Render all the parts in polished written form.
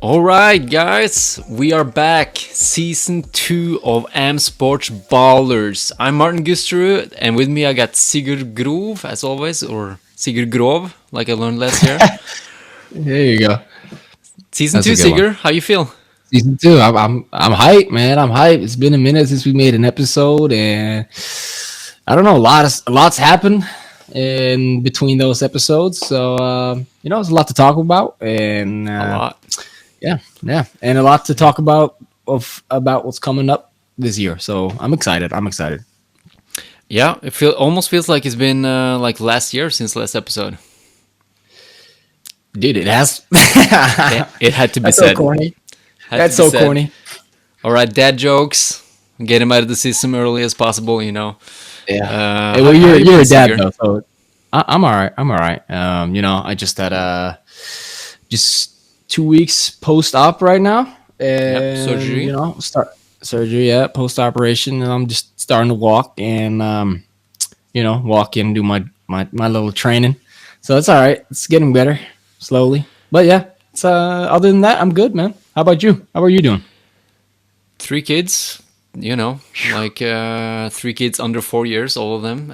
All right, guys, we are back. Season 2 of AMsportsBALLERS. I'm Martin Gusterud, and with me I got Sigurd Grov, as always, or Sigurd Grov, like I learned last year. There you go. Season That's 2, a good Sigurd, one. how you feel? Season 2. I'm hyped, man. I'm hyped. It's been a minute since we made an episode, and I don't know. Lots happened in between those episodes, so there's a lot to talk about, and A lot. yeah, and a lot to talk about about what's coming up this year. So I'm excited. Yeah, almost feels like it's been like last year since last episode. Dude, it has. Yeah, it had to be That's said. so corny. Had That's to be so said. corny. All right, dad jokes. Get him out of the system early as possible, you know. Yeah. how Hey, well, you you're been, a dad Sigurd? though, so I'm all right. I just had just 2 weeks post-op right now, and surgery. start surgery. Yeah, post-operation, and I'm just starting to walk and walk in and do my little training. So it's all right. It's getting better slowly, but yeah. It's other than that, I'm good, man. How about you? How are you doing? 3 kids, like 3 kids under 4 years, all of them,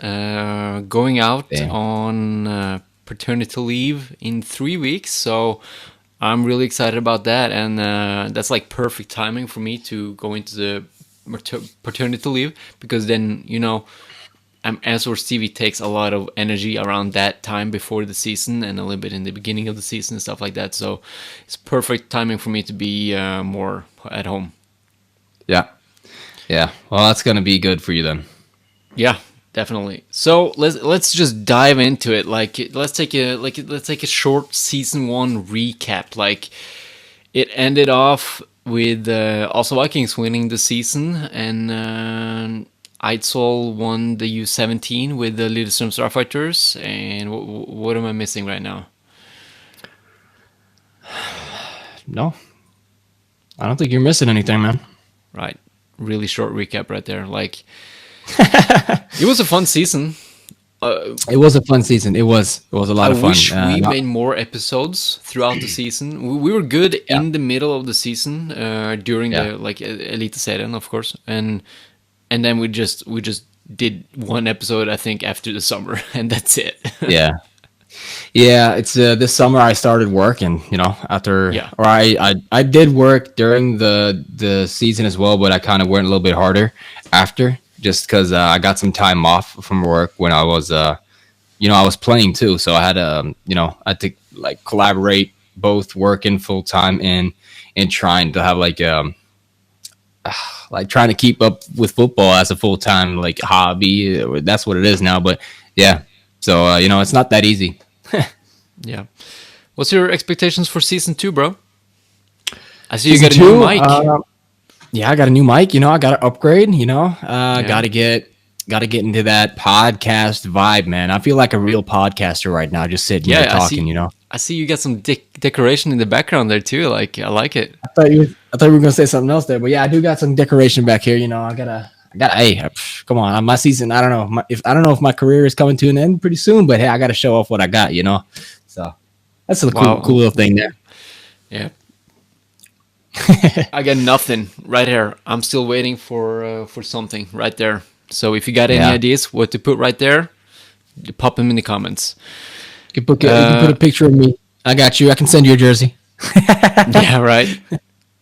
going out Damn. on paternity leave in 3 weeks. So I'm really excited about that. And that's like perfect timing for me to go into the paternity leave, because then, AMsports TV takes a lot of energy around that time before the season and a little bit in the beginning of the season and stuff like that. So it's perfect timing for me to be more at home. Yeah. Well, that's gonna be good for you then. Yeah, definitely. So let's just dive into it. Let's take a short season 1 recap. Like, it ended off with Oslo Vikings winning the season, and Eidsvoll won the U17 with the Lillestrøm Starfighters. And what am I missing right now? No, I don't think you're missing anything, man. Right, really short recap right there. Like, it was a fun season. It was a fun season. It was a lot of I fun. wish we made more episodes throughout the season. We were good in the middle of the season during the Eliteserien, of course, and then we just did one episode, I think, after the summer, and that's it. Yeah. It's this summer I started working. After or I did work during the season as well, but I kind of went a little bit harder after, just because I got some time off from work when I was I was playing too, so I had I had to like collaborate both working full time and trying to have like trying to keep up with football as a full time like hobby. That's what it is now. But yeah, so it's not that easy. Yeah. What's your expectations for season 2, bro? I see you Season got a new 2, mic. Yeah, I got a new mic. I got to upgrade. Got to get into that podcast vibe, man. I feel like a real podcaster right now, just sitting here talking. I see you got some decoration in the background there too. Like, I like it. I thought you were gonna say something else there, but yeah, I do got some decoration back here. I gotta. Hey, come on, my season. I don't know if my career is coming to an end pretty soon, but hey, I got to show off what I got. So that's a cool little thing there. Yeah. I got nothing right here. I'm still waiting for something right there. So if you got any ideas what to put right there, pop them in the comments. You can put a picture of me. I got you. I can send you a jersey. Yeah, right.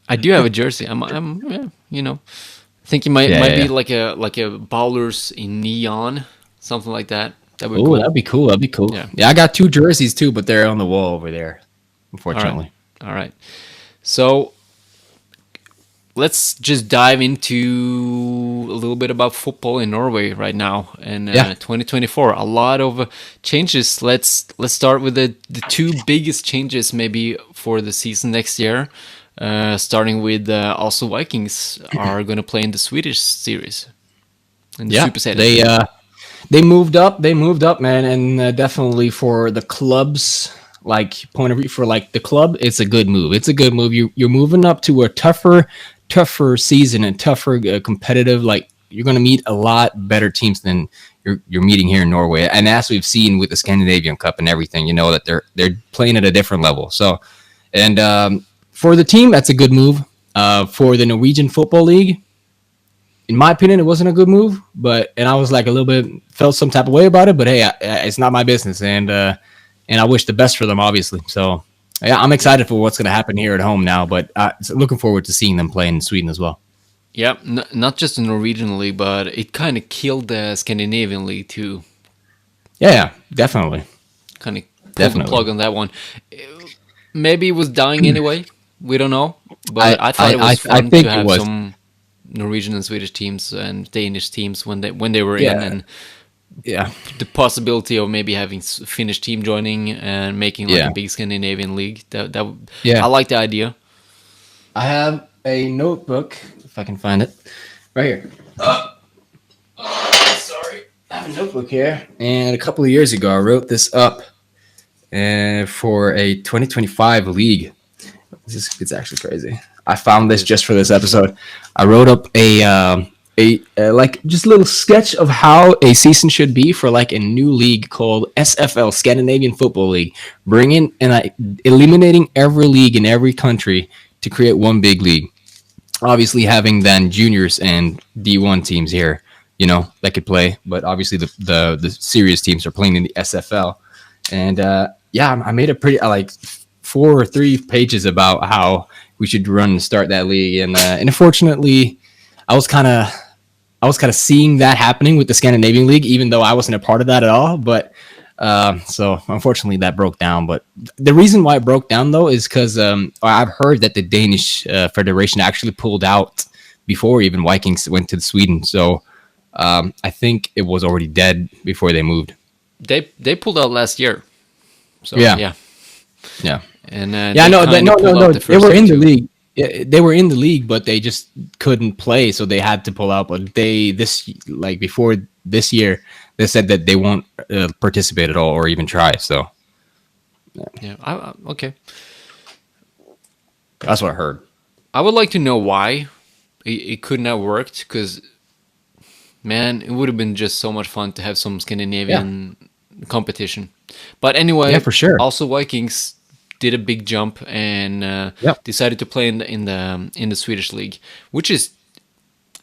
I do have a jersey. I'm I think it might be like a Ballers in neon, something like that. That'd be cool. Yeah, I got 2 jerseys too, but they're on the wall over there, unfortunately. All right. So let's just dive into a little bit about football in Norway right now and 2024. A lot of changes. Let's start with the 2 biggest changes maybe for the season next year. Starting with Oslo Vikings are going to play in the Swedish series. In the Superserien. They moved up. Man, and definitely for the club's point of view, for the club, it's a good move. You're moving up to a tougher season and tougher competitive. You're going to meet a lot better teams than you're meeting here in Norway. And as we've seen with the Scandinavian Cup and everything, that they're playing at a different level. So, and for the team, that's a good move. For the Norwegian Football League, in my opinion, it wasn't a good move. And I was like a little bit felt some type of way about it. But hey, it's not my business, and I wish the best for them, obviously. So yeah, I'm excited for what's going to happen here at home now. But looking forward to seeing them play in Sweden as well. Yeah, not just the Norwegian league, but it kind of killed the Scandinavian league too. Yeah, definitely. Kind of pulled the plug on that one. Maybe it was dying anyway. We don't know. But I thought it was fun to have some Norwegian and Swedish teams and Danish teams when they were in, and the possibility of maybe having Finnish team joining and making like a big Scandinavian league. I like the idea. I have a notebook, if I can find it, right here. Sorry, I have a notebook here, and a couple of years ago I wrote this up for a 2025 league. It's actually crazy. I found this just for this episode. I wrote up a like just a little sketch of how a season should be for like a new league called SFL, Scandinavian Football League, bringing and eliminating every league in every country to create one big league. Obviously, having then juniors and D1 teams here, that could play, but obviously the serious teams are playing in the SFL. And I made a pretty like 4 or 3 pages about how we should run and start that league. And unfortunately, I was kind of seeing that happening with the Scandinavian League, even though I wasn't a part of that at all. But so unfortunately, that broke down. But the reason why it broke down, though, is because I've heard that the Danish Federation actually pulled out before even Vikings went to Sweden. So I think it was already dead before they moved. They pulled out last year. So yeah. And no. They were in the league. Yeah, they were in the league, but they just couldn't play, so they had to pull out. But before this year, they said that they won't participate at all or even try. So okay. That's what I heard. I would like to know why it couldn't have worked, because man, it would have been just so much fun to have some Scandinavian competition. But anyway, for sure. Also, Vikings did a big jump and decided to play in the Swedish league, which is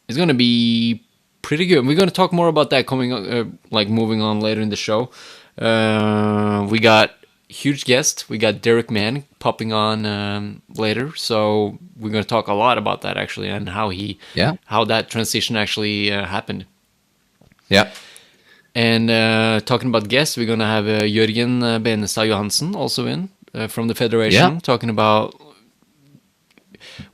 going to be pretty good. We're going to talk more about that coming moving on later in the show. We got huge guest. We got Derek Mann popping on later, so we're going to talk a lot about that actually, and how that transition actually happened. Yeah. And talking about guests, we're going to have Jørgen Benestad-Johansen also in from the Federation, talking about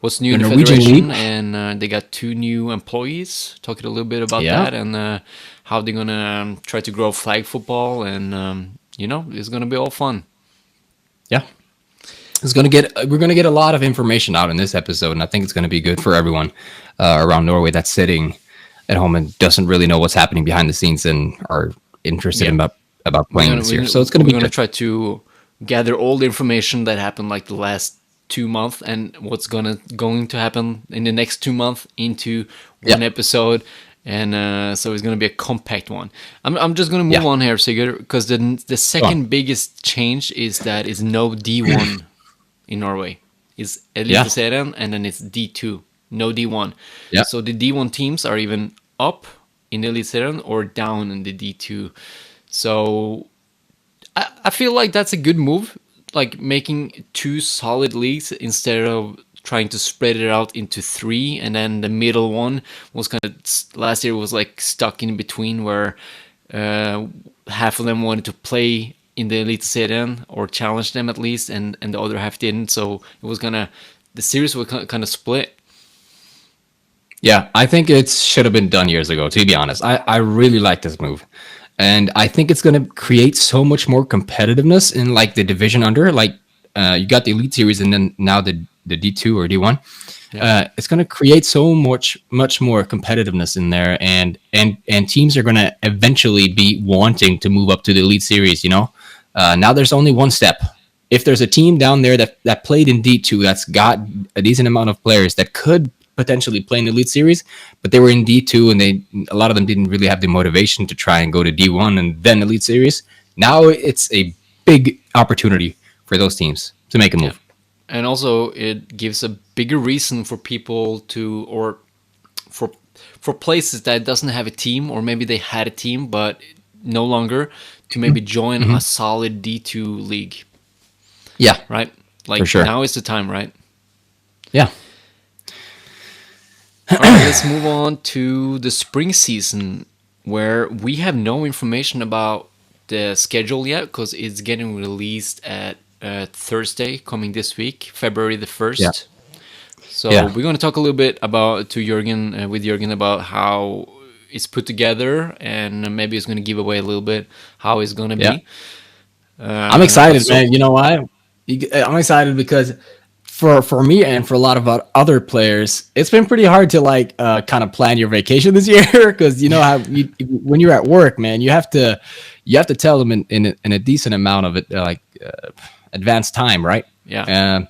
what's new in the Federation. And they got 2 new employees, talking a little bit about that and how they're going to try to grow flag football. And, it's going to be all fun. Yeah. We're going to get a lot of information out in this episode, and I think it's going to be good for everyone around Norway that's sitting at home and doesn't really know what's happening behind the scenes and are interested about playing this year. So it's going to be. We're going to try to gather all the information that happened like the last 2 months and what's going to happen in the next 2 months into one episode. And so it's going to be a compact one. I'm just going to move on here, Sigurd, because the second biggest change is that it's no D1 in Norway. It's Eliteserien and then it's D2. No D1. Yeah. So the D1 teams are even up in the Eliteserien or down in the D2. So I feel like that's a good move, like making 2 solid leagues instead of trying to spread it out into 3, and then the middle one was kind of last year was like stuck in between where half of them wanted to play in the Eliteserien or challenge them at least, and the other half didn't. So it was the series was kind of split. Yeah, I think it should have been done years ago, to be honest. I really like this move. And I think it's going to create so much more competitiveness in like the division under. Like you got the Elite Series and then now the D2 or D1. Yeah. It's going to create so much more competitiveness in there. And teams are going to eventually be wanting to move up to the Elite Series, Now there's only one step. If there's a team down there that played in D2 that's got a decent amount of players that could potentially play in the Elite Series, but they were in D2 and a lot of them didn't really have the motivation to try and go to D1 and then Elite Series. Now it's a big opportunity for those teams to make a move. And also it gives a bigger reason for people to, or for places that doesn't have a team, or maybe they had a team but no longer, to maybe join a solid D2 league. Yeah, right. Like for sure. Now is the time, right? Yeah. All right, let's move on to the spring season, where we have no information about the schedule yet because it's getting released at Thursday coming this week, February the 1st. Yeah. So we're going to talk a little bit about with Jørgen about how it's put together, and maybe it's going to give away a little bit how it's going to be. I'm excited, man. You know why? I'm excited because for me and for a lot of other players, it's been pretty hard to like kind of plan your vacation this year because you know how when you're at work, man, you have to tell them in a decent amount of it, advanced time, right? Yeah.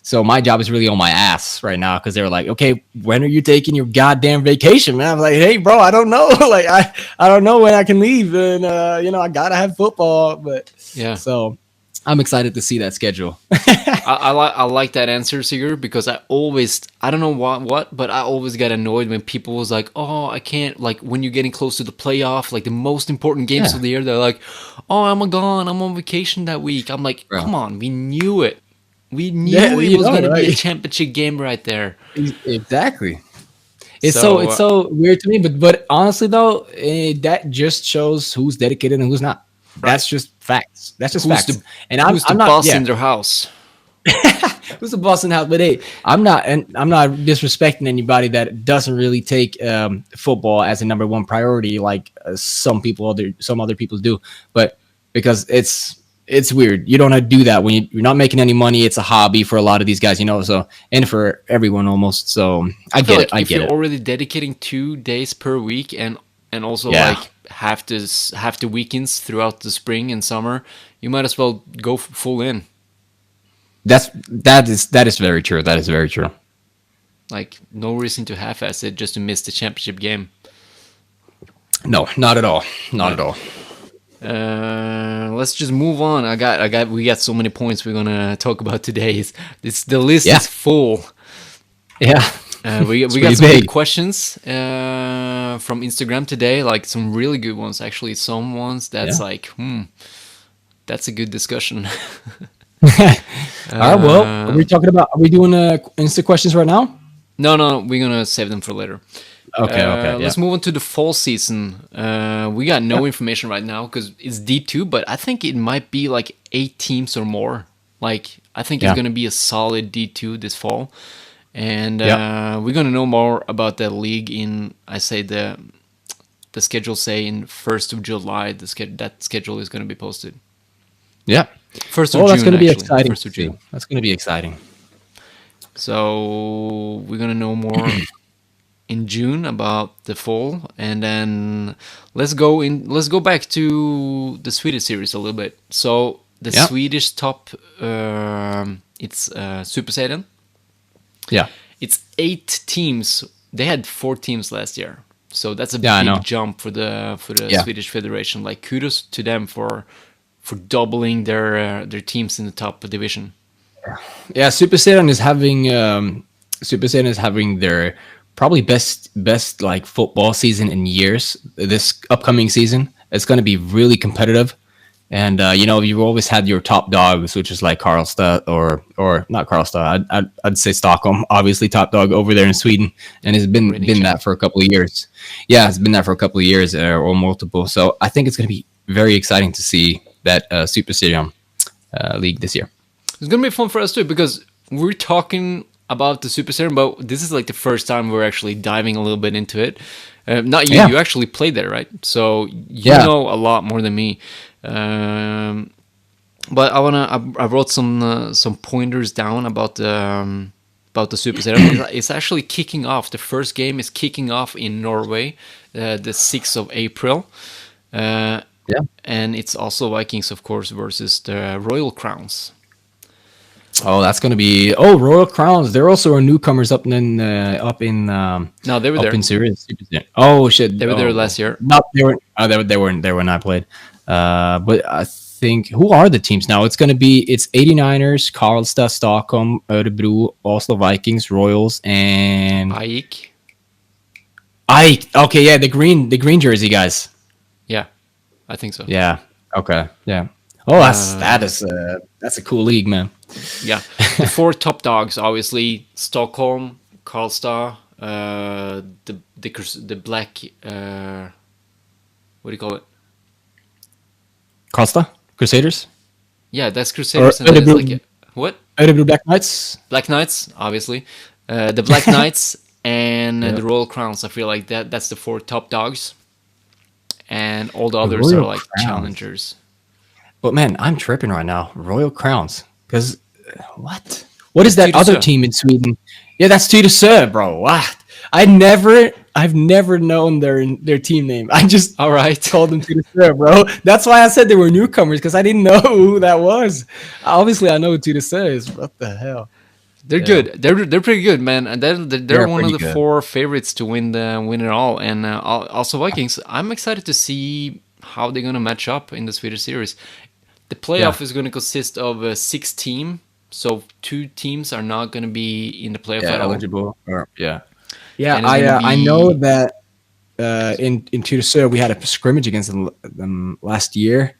So my job is really on my ass right now because they're like, okay, when are you taking your goddamn vacation, man? I'm like, hey, bro, I don't know. Like, I don't know when I can leave, and I gotta have football, but yeah. So I'm excited to see that schedule. I like that answer, Sigurd, because I don't know what, but I always get annoyed when people was like, oh, I can't, like when you're getting close to the playoff, like the most important games of the year, they're like, oh, I'm on vacation that week. I'm like, come on, we knew it. We knew it was going to be a championship game right there. Exactly. It's so weird to me, but honestly though, that just shows who's dedicated and who's not. Right. That's just facts. That's just facts. Who's the boss in their house? Who's the boss in the house? But hey, I'm not disrespecting anybody that doesn't really take football as a number one priority, like some other people do. But because it's weird. You don't have to do that when you're not making any money. It's a hobby for a lot of these guys, so, and for everyone almost. So I get it. If you're already dedicating 2 days per week and also like half the weekends throughout the spring and summer, you might as well go full in. That is very true. That is very true. Like no reason to half-ass it just to miss the championship game. No, not at all. Not at all. Let's just move on. We got so many points we're gonna talk about today. The list is full. Yeah. We got some good questions from Instagram today, like some really good ones actually. Some ones that's that's a good discussion. All right. Well, are we doing Insta questions right now? No, we're gonna save them for later. Okay. Let's move on to the fall season. We got no information right now because it's D2, but I think it might be like 8 teams or more. Like I think it's gonna be a solid D2 this fall, and we're gonna know more about the league in the schedule say in 1st of July. That schedule is gonna be posted. Yeah. 1st of June. That's gonna be actually. exciting. 1st of June. That's gonna be exciting. So we're gonna know more in June about the fall, and then let's go back to the Swedish series a little bit. So the Swedish top, it's Superserien. Yeah, it's 8 teams. They had 4 teams last year, so that's a big jump for the Swedish Federation. Like kudos to them for doubling their teams in the top division. Yeah, Superserien is having their probably best like football season in years. This upcoming season, it's going to be really competitive, and you've always had your top dogs, which is like Karlstad or not Karlstad. I'd say Stockholm, obviously top dog over there in Sweden, and it's been that for a couple of years. Yeah, it's been that for a couple of years or multiple. So I think it's going to be very exciting to see that Superserien league this year. It's going to be fun for us too because we're talking about the Superserien, but this is like the first time we're actually diving a little bit into it. Not you, you actually played there, right? So you know a lot more than me. But I wrote some pointers down about the Superserien. It's actually kicking off. The first game is kicking off in Norway, the 6th of April. And it's also Vikings, of course, versus the Royal Crowns. Oh, that's going to be Royal Crowns. They're also our newcomers up in No, they were there in Series. Oh shit, they were there last year. No, they weren't. They weren't there when I played. But I think, who are the teams now? It's 89ers, Karlstad, Stockholm, Örebro, Oslo Vikings, Royals, and Ike. Okay, yeah, the green jersey guys. Yeah, I think so. Yeah. Okay. Yeah. Oh, that's a cool league, man. Yeah, the 4 top dogs, obviously Stockholm, Karlstad, the black. What do you call it? Karlstad Crusaders. Yeah, that's Crusaders. And then it's like what? Örebro Black Knights. Black Knights, obviously. The Black Knights and the Royal Crowns. I feel like that's the 4 top dogs, and all the others are like challengers. But man, I'm tripping right now. Royal Crowns, because what is that other team in Sweden? Yeah, that's Tyresö, bro. What? I've never known their team name. I just called them Tyresö, bro. That's why I said they were newcomers, because I didn't know who that was. Obviously, I know who Tyresö is. What the hell? They're good. They're pretty good, man. And they're one of the 4 favorites to win it all. And also Vikings. I'm excited to see how they're gonna match up in the Swedish series. The playoff is going to consist of 6 teams, so 2 teams are not going to be in the playoff at all. Eligible. I know that in Tyresö we had a scrimmage against them last year,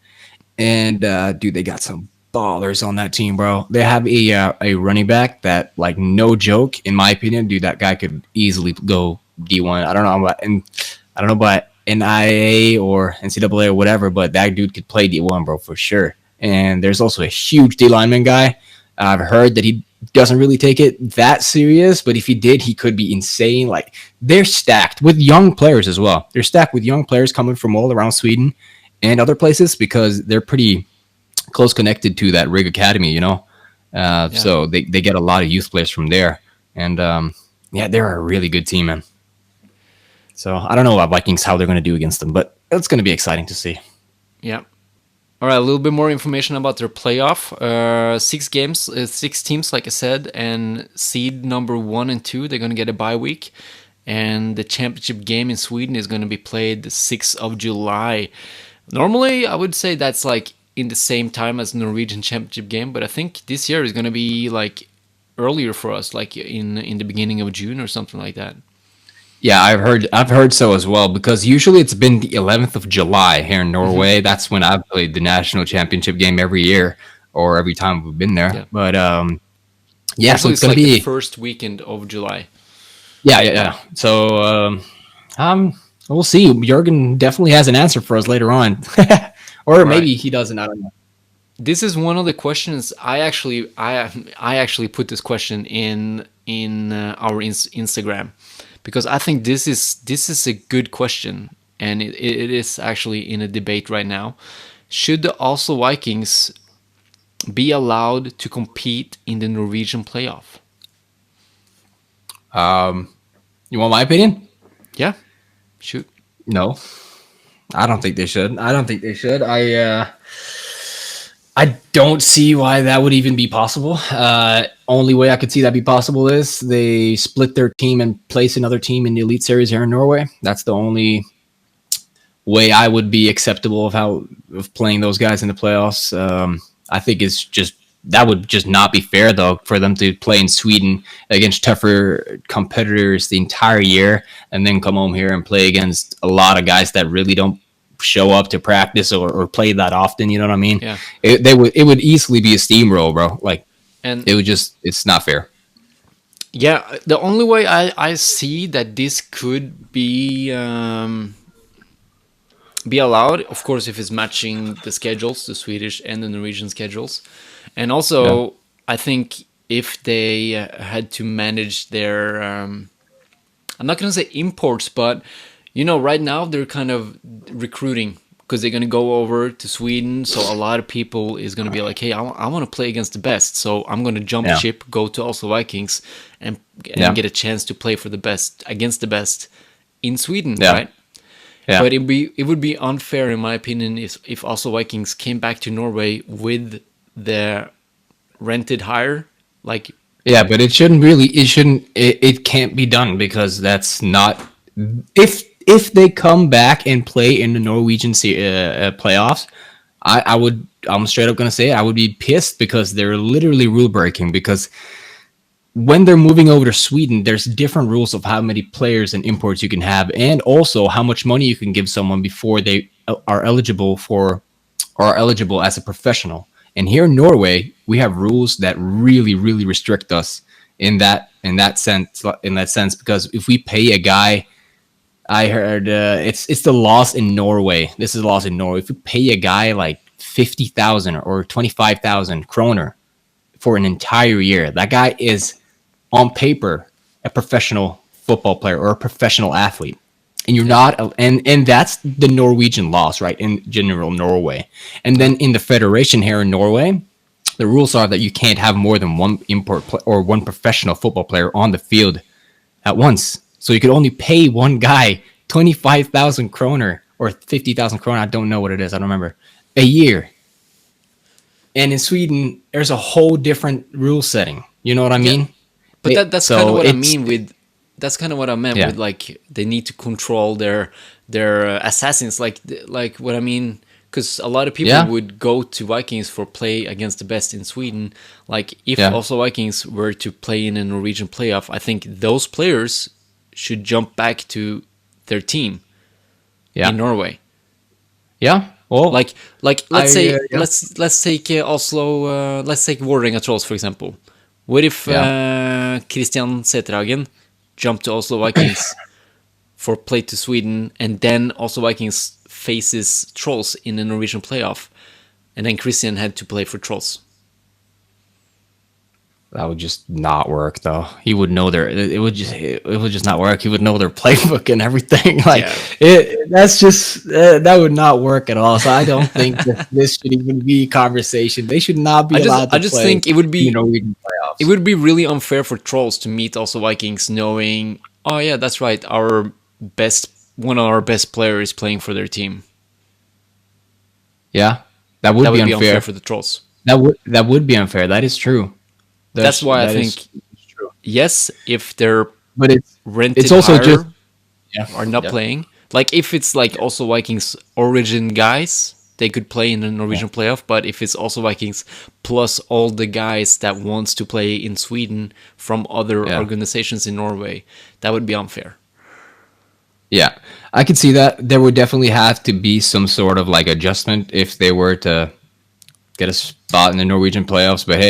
and dude, they got some ballers on that team, bro. They have a running back that, like, no joke, in my opinion, dude, that guy could easily go D1. I don't know about NIA or NCAA or whatever, but that dude could play D1, bro, for sure. And there's also a huge D lineman guy. I've heard that he doesn't really take it that serious, but if he did, he could be insane. Like, they're stacked with young players as well. They're stacked with young players coming from all around Sweden and other places, because they're pretty close connected to that Rig Academy, you know? So they get a lot of youth players from there. And they're a really good team, man. So I don't know about Vikings, how they're going to do against them, but it's going to be exciting to see. Yeah. All right, a little bit more information about their playoff. 6 games, 6 teams, like I said, and seed number 1 and 2, they're going to get a bye week. And the championship game in Sweden is going to be played the 6th of July. Normally, I would say that's like in the same time as the Norwegian championship game, but I think this year is going to be like earlier for us, like in the beginning of June or something like that. Yeah, I've heard so as well, because usually it's been the 11th of July here in Norway. Mm-hmm. That's when I've played the national championship game every year, or every time we've been there. Yeah. But so it's going to be the first weekend of July. Yeah. So we'll see. Jørgen definitely has an answer for us later on, or maybe he doesn't. I don't know. This is one of the questions I actually put this question in our Instagram. Because I think this is a good question, and it is actually in a debate right now. Should the Oslo Vikings be allowed to compete in the Norwegian playoff? You want my opinion? Yeah, shoot. No, I don't think they should. I don't see why that would even be possible. Only way I could see that be possible is they split their team and place another team in the Elite Series here in Norway. That's the only way I would be acceptable of playing those guys in the playoffs. I think that would just not be fair, though, for them to play in Sweden against tougher competitors the entire year and then come home here and play against a lot of guys that really don't show up to practice or play that often. You know what I mean? Yeah. It would easily be a steamroll, bro. Like, and it's not fair. Yeah, the only way I see that this could be allowed, of course, if it's matching the schedules, the Swedish and the Norwegian schedules, and also I think if they had to manage their, I'm not gonna say imports, but you know, right now they're kind of recruiting because they're going to go over to Sweden. So a lot of people is going to be like, hey, I want to play against the best. So I'm going to jump ship, go to Oslo Vikings and get a chance to play for the best, against the best in Sweden, right? Yeah. But it would be unfair, in my opinion, if Oslo Vikings came back to Norway with their rented hire. Like, yeah, but it can't be done, because that's not... If they come back and play in the Norwegian playoffs, I'm straight up gonna say it, I would be pissed because they're literally rule breaking, because when they're moving over to Sweden, there's different rules of how many players and imports you can have, and also how much money you can give someone before they are eligible as a professional. And here in Norway, we have rules that really, really restrict us in that sense. Because if we pay a guy, I heard it's the laws in Norway. This is the laws in Norway. If you pay a guy like 50,000 or 25,000 kroner for an entire year, that guy is on paper a professional football player or a professional athlete. And you're not, and that's the Norwegian laws, right? In general, Norway. And then in the federation here in Norway, the rules are that you can't have more than one or one professional football player on the field at once. So you could only pay one guy 25,000 kroner or 50,000 kroner. I don't know what it is. I don't remember. A year. And in Sweden, there's a whole different rule setting. You know what I mean? Yeah. But that's kind of what I mean with. That's kind of what I meant with, like, they need to control their assassins. Like what I mean, because a lot of people would go to Vikings for play against the best in Sweden. Like, if also Vikings were to play in a Norwegian playoff, I think those players should jump back to their team in Norway. Yeah. Well, like let's say let's take Oslo. Let's take Vålerenga Trolls, for example. What if Christian Seterhagen jumped to Oslo Vikings for play to Sweden, and then Oslo Vikings faces Trolls in the Norwegian playoff, and then Christian had to play for Trolls? That would just not work, though. He would know it would just not work. He would know their playbook and everything. Like, that would not work at all. So I don't think that this should even be a conversation. They should not be allowed to play. I just think it would be Norwegian playoffs. It would be really unfair for Trolls to meet also Vikings, knowing, oh yeah, that's right, one of our best players is playing for their team. Yeah, that would be unfair for the Trolls. That would be unfair. That is true. That's why I think, yes, if they're rented it's also higher or not playing, like if it's like also Vikings origin guys, they could play in the Norwegian playoff. But if it's also Vikings plus all the guys that wants to play in Sweden from other organizations in Norway, that would be unfair. Yeah, I could see that. There would definitely have to be some sort of like adjustment if they were to get a spot in the Norwegian playoffs. But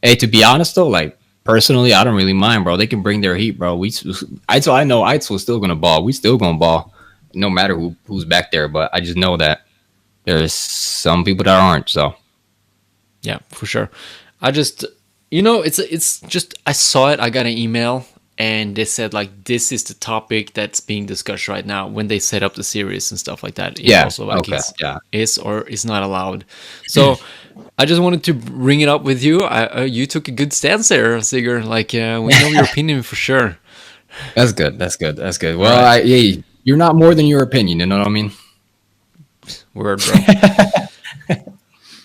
hey, to be honest though, like personally, I don't really mind, bro. They can bring their heat, bro. I know Eitzel's still gonna ball. We still gonna ball, no matter who's back there. But I just know that there's some people that aren't. So yeah, for sure. I just, it's just, I saw it. I got an email, and they said, like, this is the topic that's being discussed right now when they set up the series and stuff like that. Also, Vikings is or is not allowed. So I just wanted to bring it up with you. You took a good stance there, Sigurd. Like, we know your opinion for sure. That's good. Well, right. You're not more than your opinion. You know what I mean? Word, bro.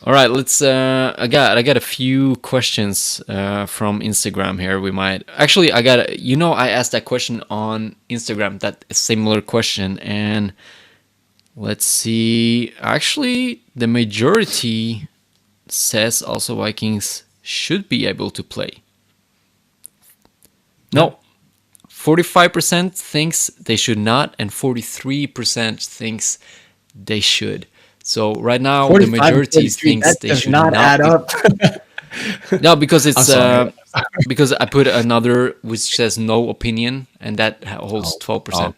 All right, let's. I got a few questions from Instagram here. We might actually. I asked that question on Instagram. That similar question, and let's see. Actually, the majority says also Vikings should be able to play. No, 45% thinks they should not, and 43% thinks they should. So right now, the majority thinks they should not add up. No, because it's because I put another which says no opinion, and that holds 12%.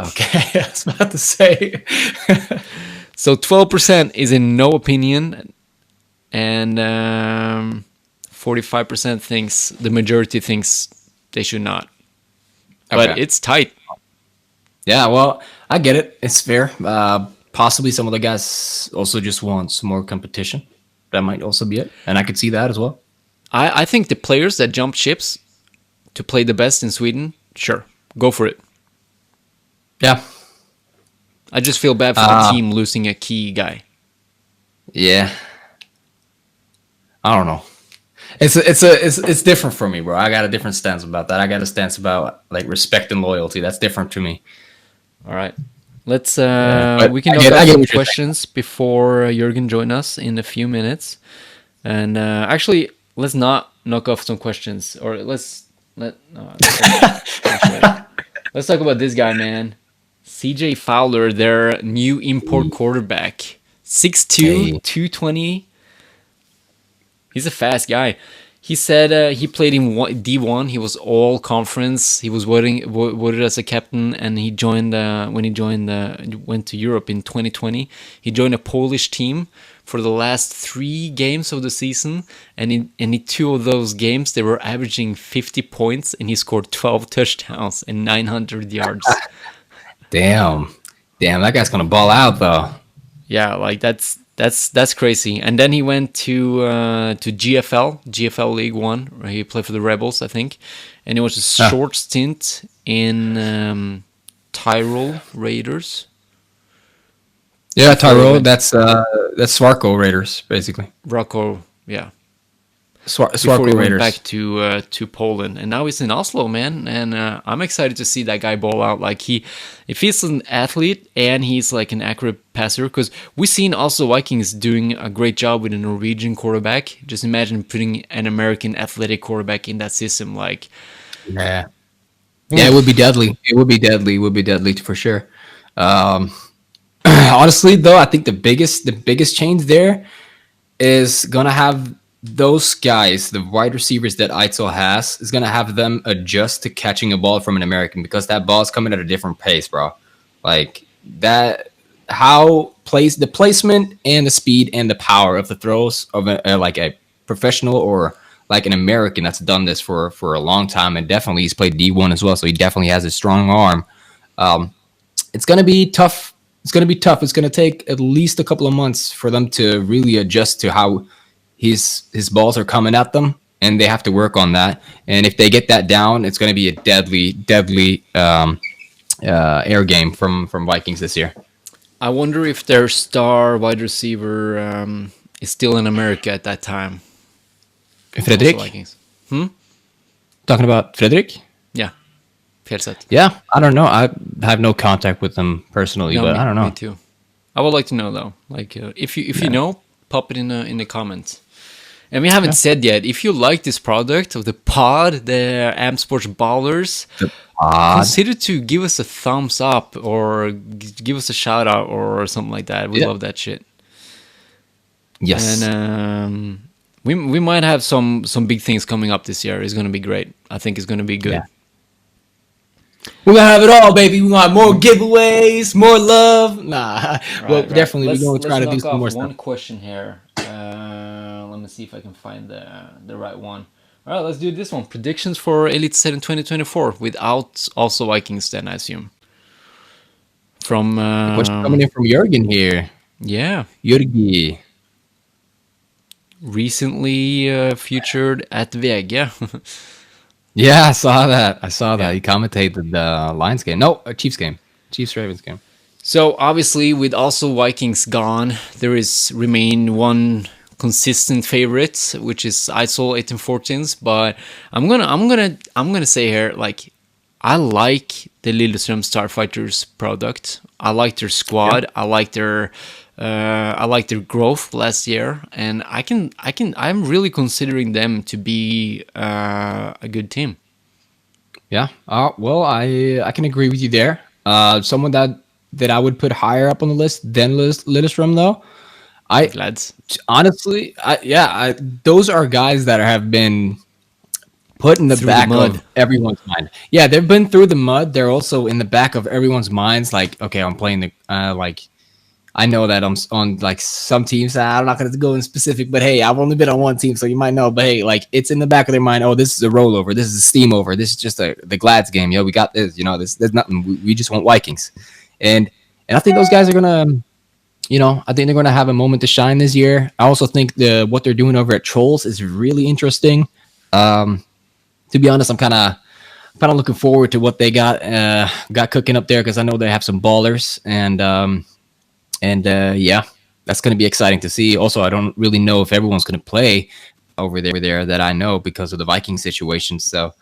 Okay, I was about to say. So 12% is in no opinion, and 45% thinks, the majority thinks they should not. But it's tight. Yeah, well, I get it. It's fair. Possibly some of the guys also just want some more competition. That might also be it. And I could see that as well. I think the players that jump ships to play the best in Sweden, sure, go for it. Yeah. I just feel bad for the team losing a key guy. Yeah. I don't know. It's different for me, bro. I got a different stance about that. I got a stance about like respect and loyalty. That's different to me. All right. Let's But we can knock out some questions before Jørgen join us in a few minutes. And actually, let's not knock off some questions, or let's talk about this guy, man. CJ Fowler, their new import quarterback, 6'2", 220. He's a fast guy. He said he played in D1. He was all conference. He was voted as a captain, and he joined when he went to Europe in 2020. He joined a Polish team for the last 3 games of the season, and in 2 of those games they were averaging 50 points, and he scored 12 touchdowns and 900 yards. Damn, that guy's gonna ball out though. Yeah, like that's crazy. And then he went to GFL League One, where he played for the Rebels, I think. And it was a short stint in Tyrol Raiders. Yeah, Tyrol. That's Swarco Raiders, basically. Rocco, yeah. Swarco he Raiders. Went back to Poland, and now he's in Oslo, man. And I'm excited to see that guy ball out. Like if he's an athlete and he's like an accurate passer, because we've seen Oslo Vikings doing a great job with a Norwegian quarterback. Just imagine putting an American athletic quarterback in that system, like. Yeah, it would be deadly. It would be deadly for sure. Honestly, though, I think the biggest change there is gonna have those guys, the wide receivers that Eitzel has, is going to have them adjust to catching a ball from an American, because that ball is coming at a different pace, bro. Like that, the placement and the speed and the power of the throws of like a professional or like an American that's done this for a long time, and definitely he's played D1 as well, so he definitely has a strong arm. It's going to be tough. It's going to take at least a couple of months for them to really adjust to how his balls are coming at them, and they have to work on that. And if they get that down, it's going to be a deadly air game from Vikings this year. I wonder if their star wide receiver is still in America at that time. Fredrik? Vikings. Talking about Fredrik? Yeah. Fjellset. Yeah, I don't know. I have no contact with them personally, but I don't know. Me too. I would like to know though. Like if you know, pop it in the comments. And we haven't said yet, if you like this product of the pod, the AMsportsBALLERS, consider to give us a thumbs up or give us a shout out or something like that. We love that shit. Yes. And we might have some big things coming up this year. It's going to be great. I think it's going to be good. Yeah. We're going to have it all, baby. We want more giveaways, more love. Nah. Well, definitely we're going to try to do some more stuff. One question here. Let me see if I can find the right one. All right, let's do this one. Predictions for Eliteserien 2024 without Oslo Vikings then, I assume. From question coming in from Jørgen here. Yeah. Jørgi. Recently featured at VG. Yeah, I saw that. He commentated the Lions game. No, a Chiefs game. Chiefs-Ravens game. So, obviously, with Oslo Vikings gone, there is remain one consistent favorite, which is Eitzel 1814s. But I'm gonna say here, like, I like the Lillestrøm Starfighters product. I like their squad. Yeah. I like their growth last year, and I'm really considering them to be a good team. Yeah. Well, I can agree with you there. Someone that I would put higher up on the list than Lillestrøm, though. Lads. Honestly, those are guys that have been put in the back of everyone's mind. Yeah, they've been through the mud. They're also in the back of everyone's minds. Like, okay, I'm playing the I know that I'm on like some teams. I'm not going to go in specific, but hey, I've only been on one team, so you might know. But hey, like it's in the back of their mind. Oh, this is a rollover. This is a steam over. This is just the Glads game. Yo, we got this. You know, there's nothing. We just want Vikings, and I think those guys are gonna, I think they're gonna have a moment to shine this year. I also think what they're doing over at Trolls is really interesting. To be honest, I'm kind of looking forward to what they got cooking up there, because I know they have some ballers and yeah, that's going to be exciting to see. Also, I don't really know if everyone's going to play over there that I know because of the Viking situation. So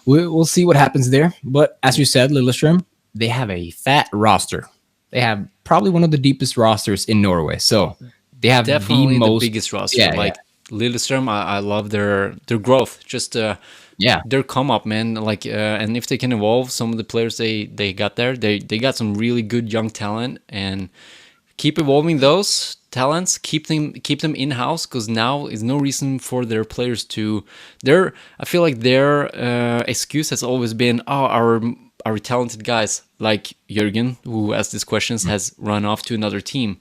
we'll see what happens there. But as you said, Lillestrøm, they have a fat roster. they have probably one of the deepest rosters in Norway. So they have Definitely the most biggest roster. Like Lillestrøm, I love their growth. Just yeah. their come up, man. Like and if they can evolve some of the players they got there, they got some really good young talent, and keep evolving those talents. Keep them in house, because now is no reason for their players to. I feel like their excuse has always been, oh, our talented guys like Jørgen, who asked these questions, has run off to another team.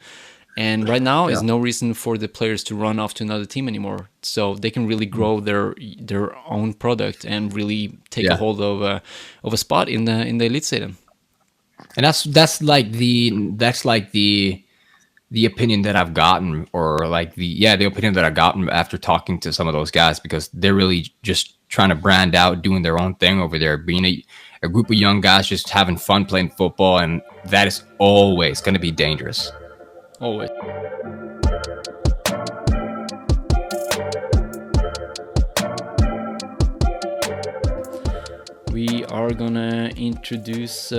And right now is no reason for the players to run off to another team anymore. So they can really grow their own product and really take a hold of a spot in the Eliteserien. And that's like the opinion that I've gotten, or like the opinion that I've gotten after talking to some of those guys, because they're really just trying to brand out, doing their own thing over there, being a group of young guys just having fun playing football, and that is always going to be dangerous. Always. We are gonna introduce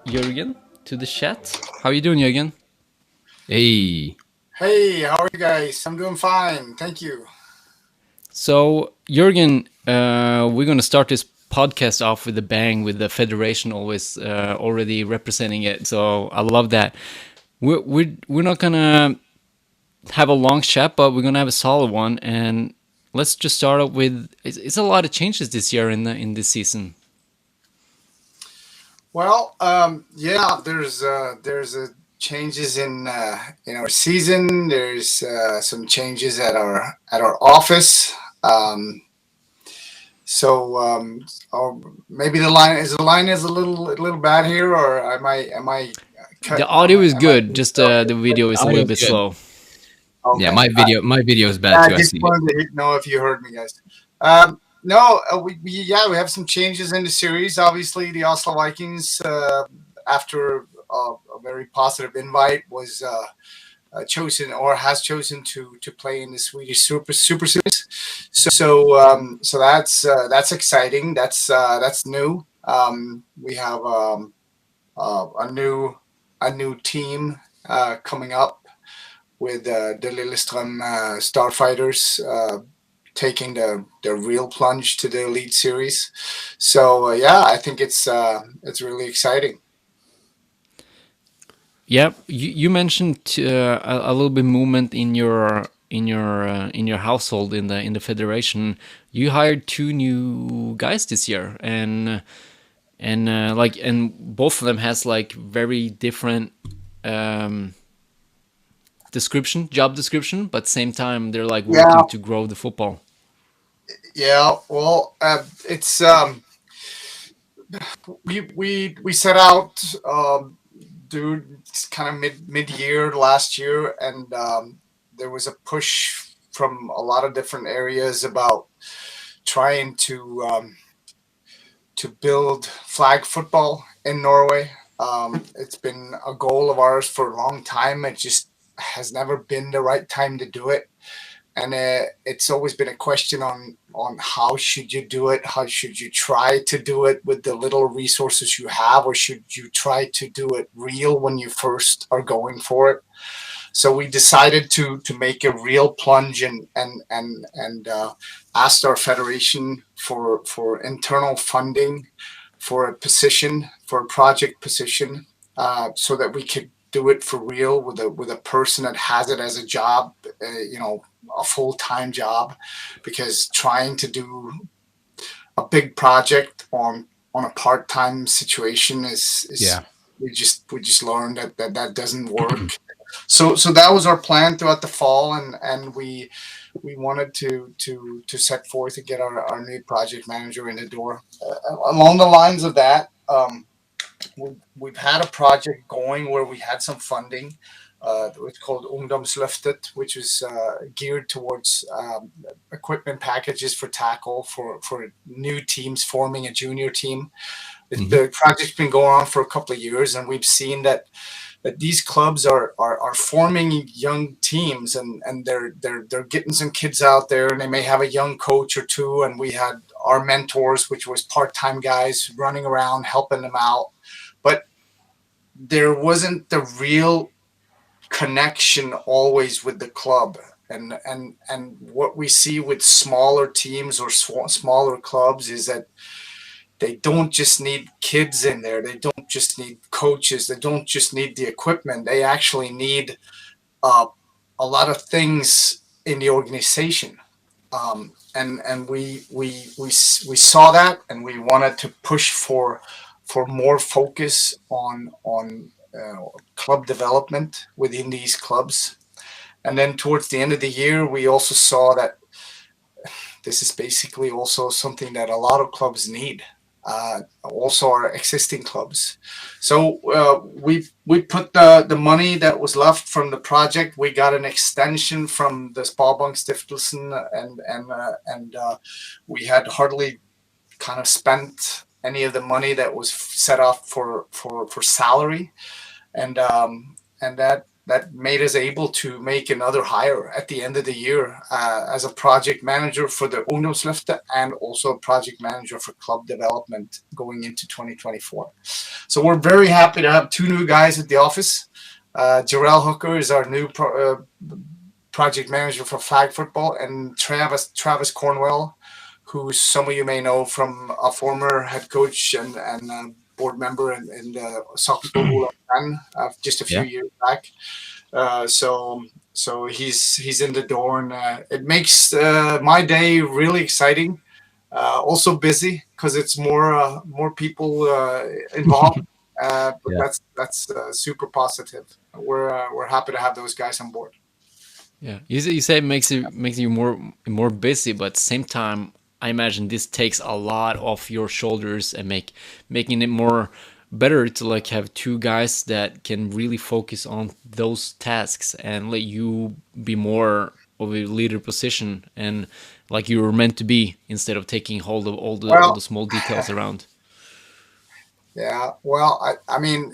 Jørgen to the chat. How you doing, Jørgen? Hey, how are you guys? I'm doing fine, thank you. So, Jørgen, we're gonna start this podcast off with a bang, with the federation always already representing it. So I love that. We're not gonna have a long chat, but we're gonna have a solid one. And let's just start up with, it's a lot of changes this year in this season. Well, there's changes in our season. There's some changes at our office. Maybe the line is a little bad here, or am I? The audio is good. Just the video is a little bit slow. Okay. Yeah, my video is bad too. I just wanted to know if you heard me, guys. We have some changes in the series. Obviously, the Oslo Vikings, after a very positive invite, was chosen or has chosen to play in the Swedish Super Series. So that's exciting. That's new. We have a new team coming up with the Lillestrøm Starfighters taking the real plunge to the Elite Series. So I think it's really exciting. Yeah, you mentioned a little bit movement in your household in the federation. You hired 2 new guys this year, and both of them has like very different job description, but same time they're like working to grow the football. Yeah, well, it's we set out kind of mid-year last year, and there was a push from a lot of different areas about trying to build flag football in Norway. It's been a goal of ours for a long time. It just has never been the right time to do it, and it's always been a question on how should you do it, how should you try to do it with the little resources you have, or should you try to do it real when you first are going for it. So we decided to make a real plunge and asked our federation for internal funding for a project position, so that we could do it for real with a person that has it as a job, a full-time job, because trying to do a big project on a part-time situation is we just learned that doesn't work. So that was our plan throughout the fall, and we wanted to set forth and get our new project manager in the door. Along the lines of that, we've had a project going where we had some funding. It's called Ungdomsløftet, which is geared towards equipment packages for tackle for new teams forming a junior team. Mm-hmm. The project's been going on for a couple of years, and we've seen that these clubs are forming young teams, and they're getting some kids out there, and they may have a young coach or two. And we had our mentors, which was part-time guys, running around helping them out. But there wasn't the real connection always with the club. And what we see with smaller teams or smaller clubs is that they don't just need kids in there. They don't just need coaches. They don't just need the equipment. They actually need a lot of things in the organization. And we saw that, and we wanted to push for more focus on club development within these clubs. And then towards the end of the year, we also saw that this is basically also something that a lot of clubs need. Also our existing clubs. So we put the money that was left from the project. We got an extension from the Sparebankstiftelsen, and we had hardly kind of spent any of the money that was set off for salary, and that made us able to make another hire at the end of the year as a project manager for the Ungdomsløftet and also a project manager for club development going into 2024. So we're very happy to have two new guys at the office. Jarell Hooker is our new project manager for flag football, and Travis Cornwell, who some of you may know from a former head coach and board member in the soccer school just a few years back. So he's in the door, and it makes my day really exciting. Also busy because it's more people involved. But that's super positive. We're happy to have those guys on board. Yeah, you say it makes you more busy, but at the same time, I imagine this takes a lot off your shoulders and making it more better to like have two guys that can really focus on those tasks and let you be more of a leader position and like you were meant to be, instead of taking hold of all the small details around. Yeah, well, I mean,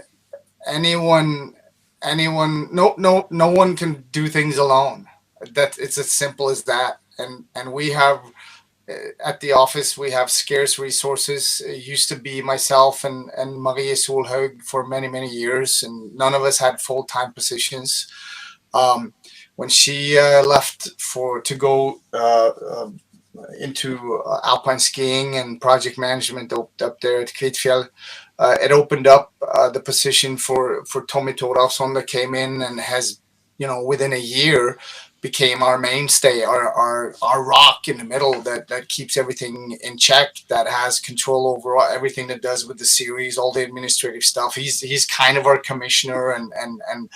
anyone, no one can do things alone. That it's as simple as that. And we have at the office, we have scarce resources. It used to be myself and Marie Solhaug for many years, and none of us had full-time positions. When she left to go into alpine skiing and project management up there at Kvitfjell, it opened up the position for Tommy Toralfsson, that came in and has, within a year, became our mainstay, our rock in the middle that keeps everything in check, that has control over everything that does with the series, all the administrative stuff. He's kind of our commissioner, and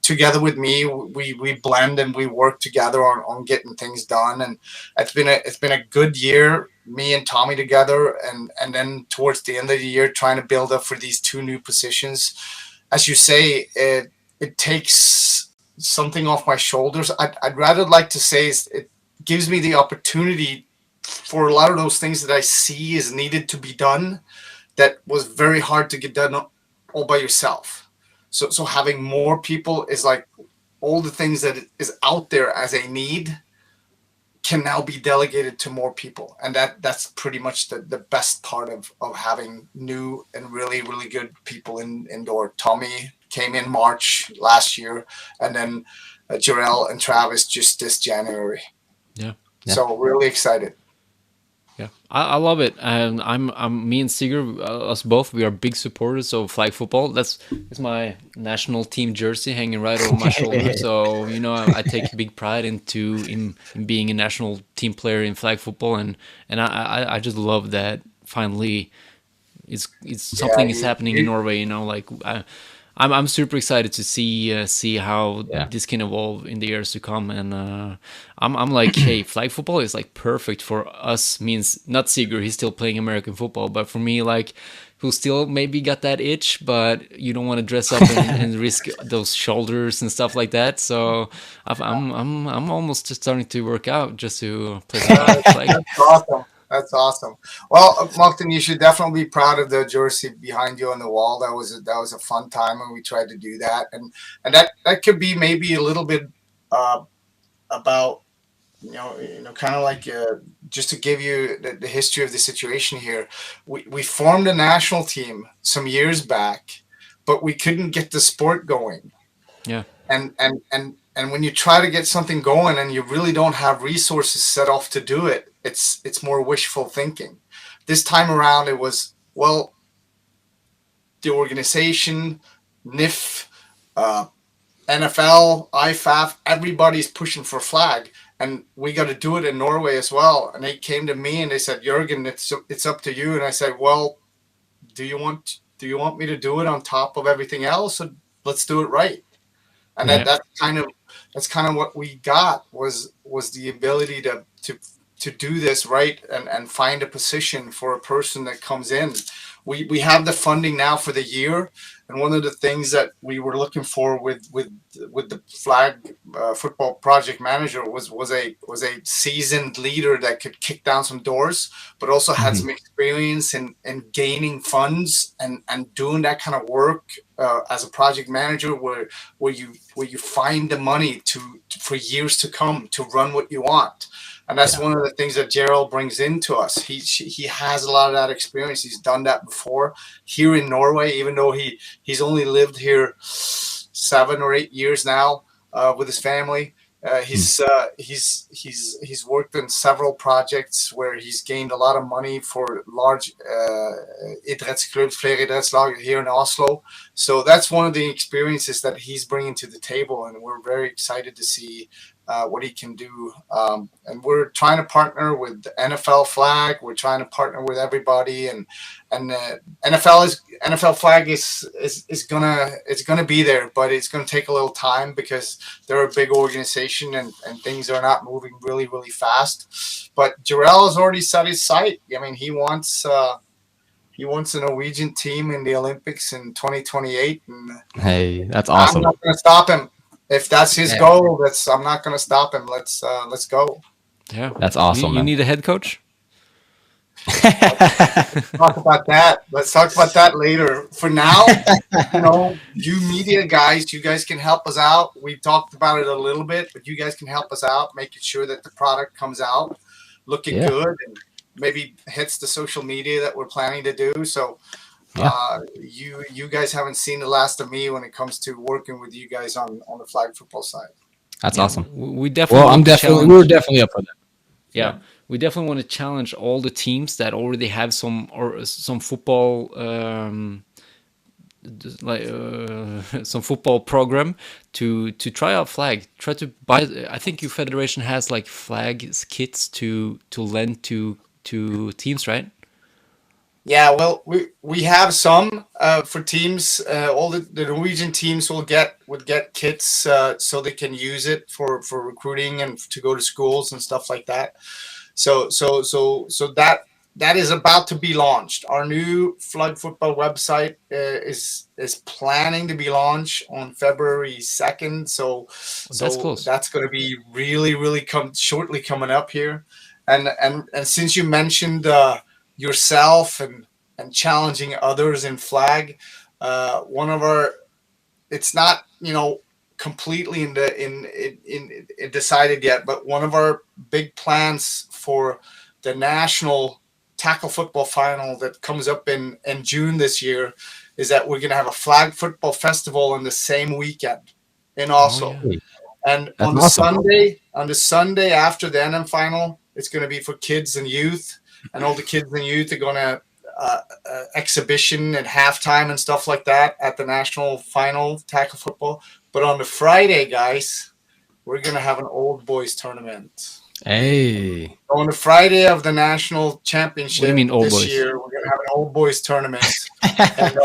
together with me, we blend and we work together on getting things done. And it's been a good year, me and Tommy together, and then towards the end of the year, trying to build up for these two new positions. As you say, it takes something off my shoulders. I'd rather like to say it gives me the opportunity for a lot of those things that I see is needed to be done, that was very hard to get done all by yourself. So having more people is like all the things that is out there as a need can now be delegated to more people. And that's pretty much the best part of having new and really good people indoor. Tommy came in March last year, and then Jarell and Travis just this January. Yeah. So really excited. Yeah, I love it, and I'm me and Sigurd, us both, we are big supporters of flag football. It's my national team jersey hanging right over my shoulder. So I take big pride in being a national team player in flag football, and I just love that finally it's something is happening in Norway. I'm super excited to see how this can evolve in the years to come, and I'm like, hey, flag football is like perfect for us. Means not Sigurd, he's still playing American football, but for me, like, who still maybe got that itch, but you don't want to dress up and risk those shoulders and stuff like that. So I'm almost just starting to work out just to play flag. That's awesome. That's awesome. Well, Martin, you should definitely be proud of the jersey behind you on the wall. That was a fun time, and we tried to do that. And that could be maybe a little bit about kind of like just to give you the history of the situation here. We formed a national team some years back, but we couldn't get the sport going. Yeah. And when you try to get something going and you really don't have resources set off to do it, it's more wishful thinking. This time around, it was, well, the organization, NIF, NFL, IFAF, everybody's pushing for flag, and we got to do it in Norway as well. And they came to me and they said, Jørgen, it's up to you. And I said, well, do you want me to do it on top of everything else? Or let's do it right. And that's kind of what we got was the ability to do this right and find a position for a person that comes in. We have the funding now for the year, and one of the things that we were looking for with the flag football project manager was a seasoned leader that could kick down some doors, but also had some experience in gaining funds and doing that kind of work as a project manager, where you find the money for years to come to run what you want. And that's one of the things that Gerald brings into us. He has a lot of that experience. He's done that before here in Norway, even though he's only lived here 7 or 8 years now with his family. He's worked in several projects where he's gained a lot of money for large idrettsklubs, flere idrettslag here in Oslo. So that's one of the experiences that he's bringing to the table, and we're very excited to see what he can do. And we're trying to partner with the NFL flag. We're trying to partner with everybody, and NFL flag is gonna be there, but it's gonna take a little time because they're a big organization and things are not moving really, really fast. But Jarell has already set his sight. I mean, he wants a Norwegian team in the Olympics in 2028, and hey, that's awesome. I'm not gonna stop him. If that's his goal, I'm not going to stop him. Let's go. Yeah, that's awesome. You need a head coach. Talk about that. Let's talk about that later. For now, you media guys, you guys can help us out. We've talked about it a little bit, but you guys can help us out, making sure that the product comes out looking good and maybe hits the social media that we're planning to do. So. You guys haven't seen the last of me when it comes to working with you guys on the flag football side. That's awesome. We definitely. We're definitely up for that. Yeah, we definitely want to challenge all the teams that already have some football, some football program to try out flag. Try to buy. I think your federation has like flag kits to lend to teams, right? Yeah, well, we have some for teams. All the Norwegian teams would get kits so they can use it for recruiting and to go to schools and stuff like that. So that is about to be launched. Our new flag football website is planning to be launched on February 2nd. So that's close. That's going to be really shortly coming up here. And since you mentioned yourself and challenging others in flag, one of our, it's not completely in decided yet, but one of our big plans for the national tackle football final that comes up in June this year is that we're going to have a flag football festival on the same weekend in Oslo. Oh, yeah. And on the Sunday after the NM final, it's going to be for kids and youth. And all the kids and youth are going to exhibition and halftime and stuff like that at the national final tackle football. But on the Friday, guys, we're going to have an old boys tournament. Hey. On the Friday of the national championship this year, we're going to have an old boys tournament. And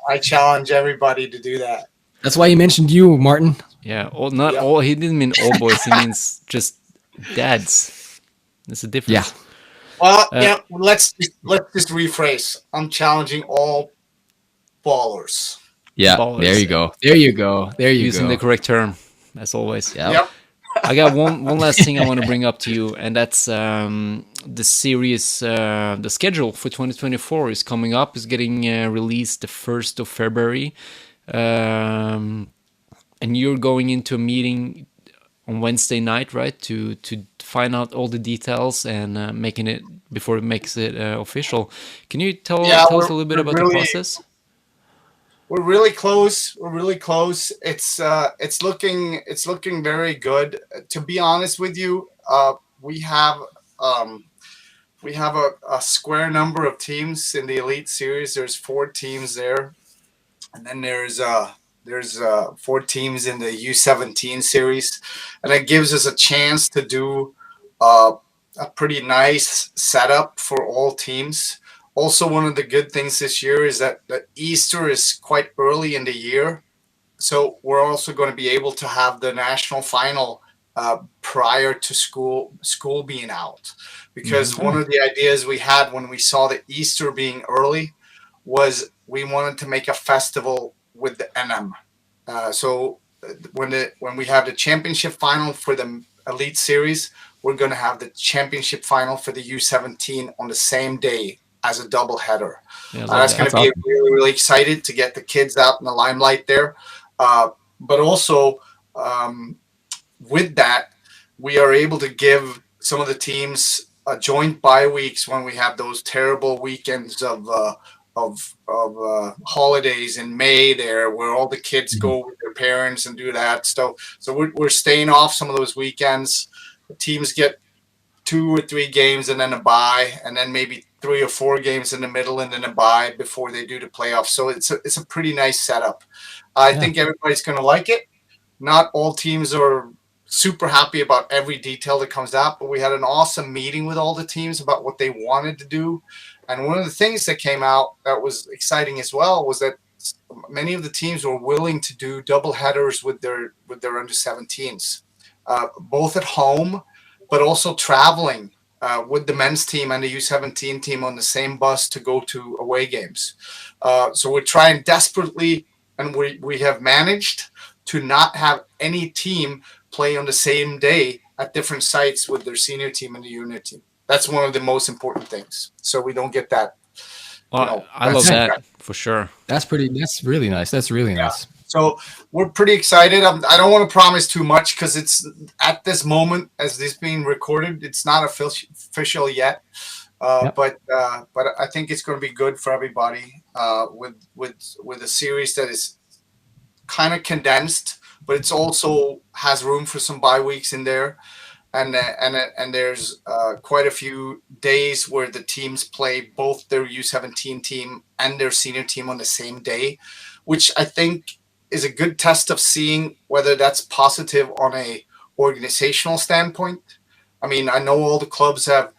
I challenge everybody to do that. That's why he mentioned you, Martin. Yeah, all. He didn't mean old boys. He means just dads. There's a difference. Yeah. Well, let's just rephrase. I'm challenging all ballers. Yeah, ballers. There you go. Using the correct term, as always. Yep. I got one last thing I want to bring up to you, and that's the series. The schedule for 2024 is coming up. It's getting released the 1st of February, and you're going into a meeting on Wednesday night, right? To find out all the details and making it before it makes it official. Can you tell us a little bit about the process? We're really close. We're really close. It's looking very good. To be honest with you, we have um, we have a square number of teams in the Elite Series. There's 4 teams there, and then there's 4 teams in the U17 series, and it gives us a chance to do uh, a pretty nice setup for all teams. Also, one of the good things this year is that Easter is quite early in the year, so we're also going to be able to have the national final prior to school being out, because one of the ideas we had when we saw the Easter being early was we wanted to make a festival with the NM. When we have the championship final for the Elite Series, we're going to have the championship final for the U17 on the same day as a double header. Yeah, That's going to be awesome. really, really excited to get the kids out in the limelight there. But also, with that, we are able to give some of the teams joint bye weeks when we have those terrible weekends of holidays in May there, where all the kids go with their parents and do that. So we're staying off some of those weekends. The teams get 2 or 3 games and then a bye, and then maybe 3 or 4 games in the middle and then a bye before they do the playoffs. So it's a pretty nice setup. I think everybody's going to like it. Not all teams are super happy about every detail that comes out, but we had an awesome meeting with all the teams about what they wanted to do. And one of the things that came out that was exciting as well was that many of the teams were willing to do double headers with their under 17s, both at home, but also traveling with the men's team and the U17 team on the same bus to go to away games. So we're trying desperately, and we have managed to not have any team play on the same day at different sites with their senior team and the junior team. That's one of the most important things. So we don't get that. Well, I love that for sure. That's really nice. That's really nice. So we're pretty excited. I don't want to promise too much because it's at this moment, as this being recorded, it's not official yet. But I think it's going to be good for everybody with a series that is kind of condensed, but it's also has room for some bye weeks in there. And there's quite a few days where the teams play both their U17 team and their senior team on the same day, which I think is a good test of seeing whether that's positive on a organizational standpoint. I mean, I know all the clubs have,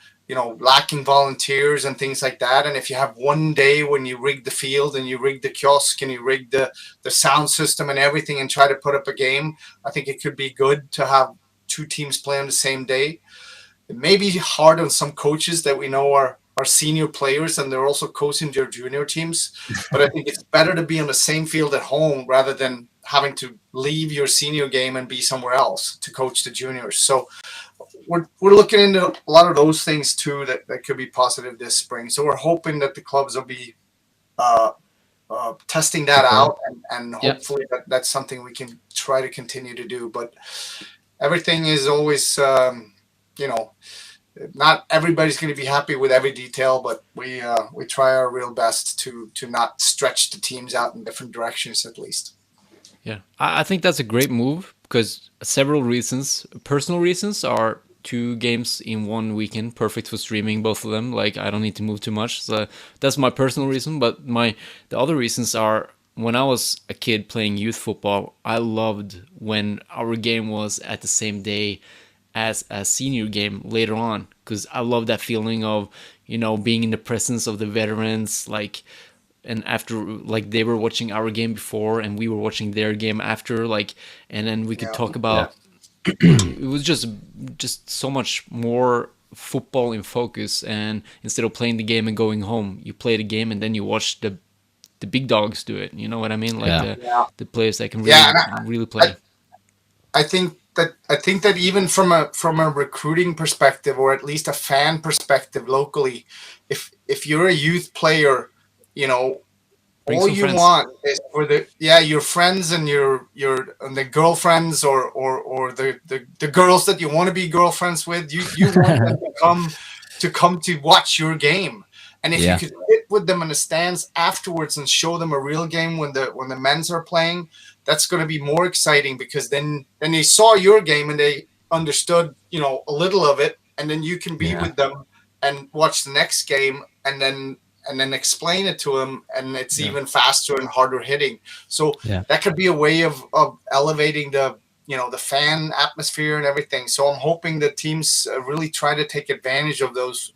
lacking volunteers and things like that. And if you have one day when you rig the field and you rig the kiosk and you rig the sound system and everything and try to put up a game, I think it could be good to have 2 teams play on the same day. It may be hard on some coaches that we know are senior players and they're also coaching their junior teams. But I think it's better to be on the same field at home rather than having to leave your senior game and be somewhere else to coach the juniors. So we're looking into a lot of those things too that could be positive this spring. So we're hoping that the clubs will be testing that out and hopefully that's something we can try to continue to do. But everything is always, not everybody's going to be happy with every detail, but we try our real best to not stretch the teams out in different directions at least. Yeah, I think that's a great move because several reasons. Personal reasons are 2 games in 1 weekend, perfect for streaming, both of them. Like, I don't need to move too much. So that's my personal reason. But the other reasons are, when I was a kid playing youth football, I loved when our game was at the same day as a senior game later on, because I love that feeling of, being in the presence of the veterans, like, and after, like, they were watching our game before and we were watching their game after, like, and then we could talk about it was just so much more football in focus, and instead of playing the game and going home, you play the game and then you watch the big dogs do it. You know what I mean? Like the players that can really play. I think that even from a recruiting perspective, or at least a fan perspective locally, if you're a youth player, Bring all some you friends. want is for your friends and and the girlfriends or the girls that you want to be girlfriends with. You want them to come to watch your game. And if you could sit with them in the stands afterwards and show them a real game when the men's are playing, that's going to be more exciting, because then they saw your game and they understood, a little of it, and then you can be with them and watch the next game and then explain it to them, and it's even faster and harder hitting. So that could be a way of elevating the fan atmosphere and everything. So I'm hoping the teams really try to take advantage of those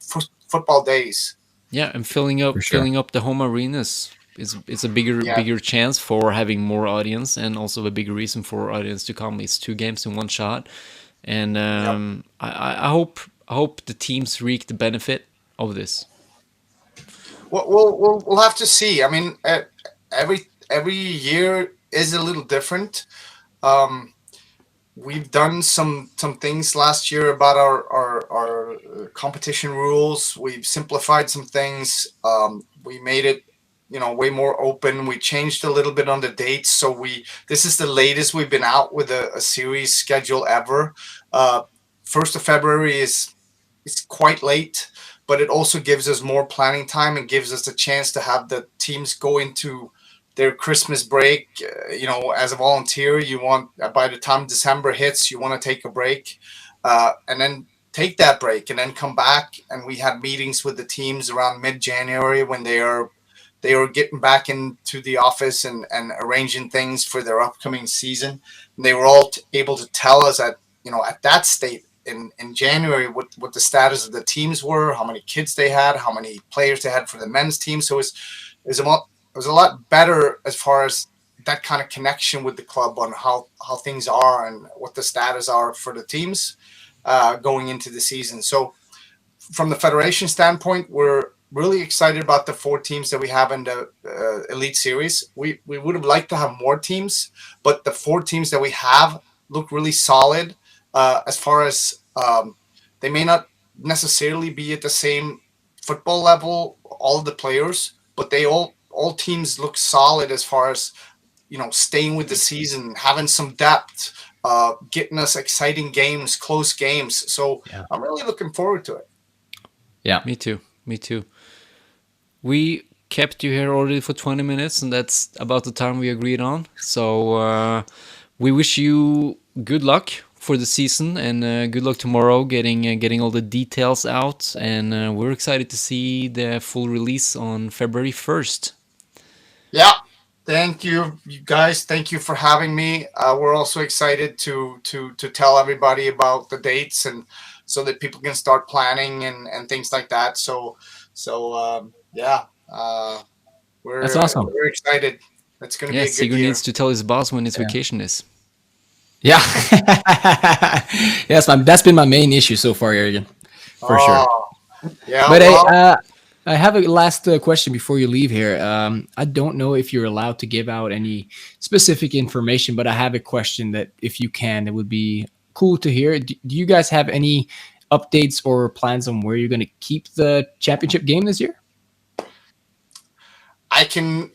football days. Yeah, and filling up the home arenas is a bigger chance for having more audience, and also a bigger reason for audience to come. It's 2 games in one shot, and I hope the teams reap the benefit of this. We'll have to see. I mean, every year is a little different. We've done some things last year about our competition rules. We've simplified some things. We made it, way more open. We changed a little bit on the dates. So this is the latest we've been out with a series schedule ever. 1st of February is quite late, but it also gives us more planning time and gives us the chance to have the teams go into their Christmas break. As a volunteer, you want, by the time December hits, you want to take a break, and then take that break and then come back. And we had meetings with the teams around mid-January when they are getting back into the office and arranging things for their upcoming season. And they were all able to tell us at that state in January what the status of the teams were, how many kids they had, how many players they had for the men's team. So it was a lot better as far as that kind of connection with the club on how things are and what the status are for the teams going into the season. So from the federation standpoint, we're really excited about the 4 teams that we have in the Elite Series. We would have liked to have more teams, but the 4 teams that we have look really solid as far as they may not necessarily be at the same football level, all of the players, but they all teams look solid as far as, staying with the season, having some depth, getting us exciting games, close games. So I'm really looking forward to it. Yeah, me too. We kept you here already for 20 minutes, and that's about the time we agreed on. So we wish you good luck for the season, and good luck tomorrow getting all the details out. And we're excited to see the full release on February 1st. Yeah, thank you guys. Thank you for having me. We're also excited to tell everybody about the dates, and so that people can start planning and things like that. So that's awesome. We're excited. It's going to be a good Sigurd year. needs to tell his boss when his vacation is. Yeah. Yes, that's been my main issue so far, Jørgen. For sure. Yeah. But I have a last question before you leave here. I don't know if you're allowed to give out any specific information, but I have a question that, if you can, it would be cool to hear. Do you guys have any updates or plans on where you're going to keep the championship game this year? I can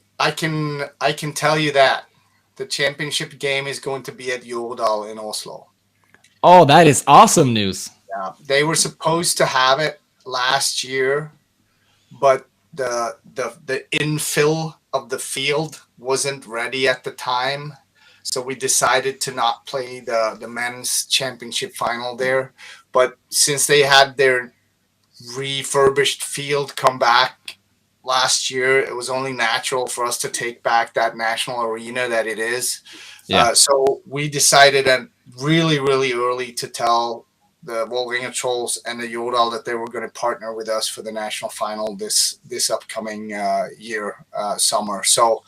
tell you that the championship game is going to be at Jordal in Oslo. Oh, that is awesome news. Yeah, they were supposed to have it last year, but the infill of the field wasn't ready at the time. So we decided to not play the men's championship final there. But since they had their refurbished field come back last year, it was only natural for us to take back that national arena that it is. Yeah. So we decided really, really early to tell the Vålerenga Trolls and the Jordal that they were going to partner with us for the national final this upcoming year, summer. So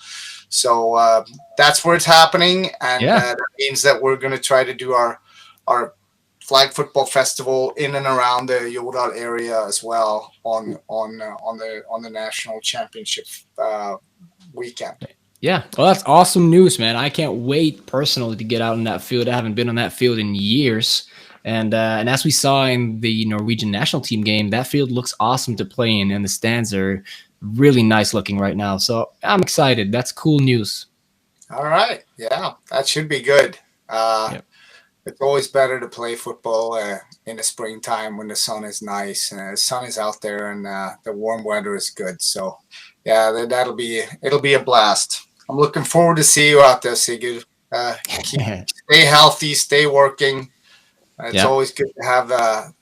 that's where it's happening, and that means that we're going to try to do our flag football festival in and around the Jordal area as well on the national championship weekend. Yeah, well, that's awesome news, man. I can't wait personally to get out in that field. I haven't been on that field in years. And as we saw in the Norwegian national team game, that field looks awesome to play in, and the stands are really nice looking right now. So I'm excited. That's cool news. All right. Yeah, that should be good. it's always better to play football in the springtime when the sun is nice and the sun is out there and the warm weather is good. So yeah, it'll be a blast. I'm looking forward to see you out there, Sigurd. Stay healthy, stay working. It's always good to have the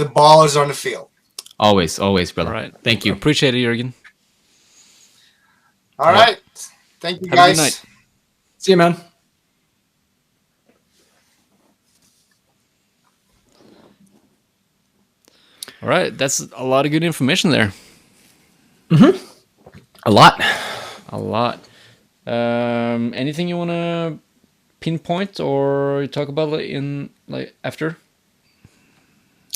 ballers on the field. Always, brother. All right. Thank you. Appreciate it, Jørgen. All right. Thank you, Have guys. a good night. See you, man. All right. That's a lot of good information there. A lot. Anything you want to pinpoint or talk about in after?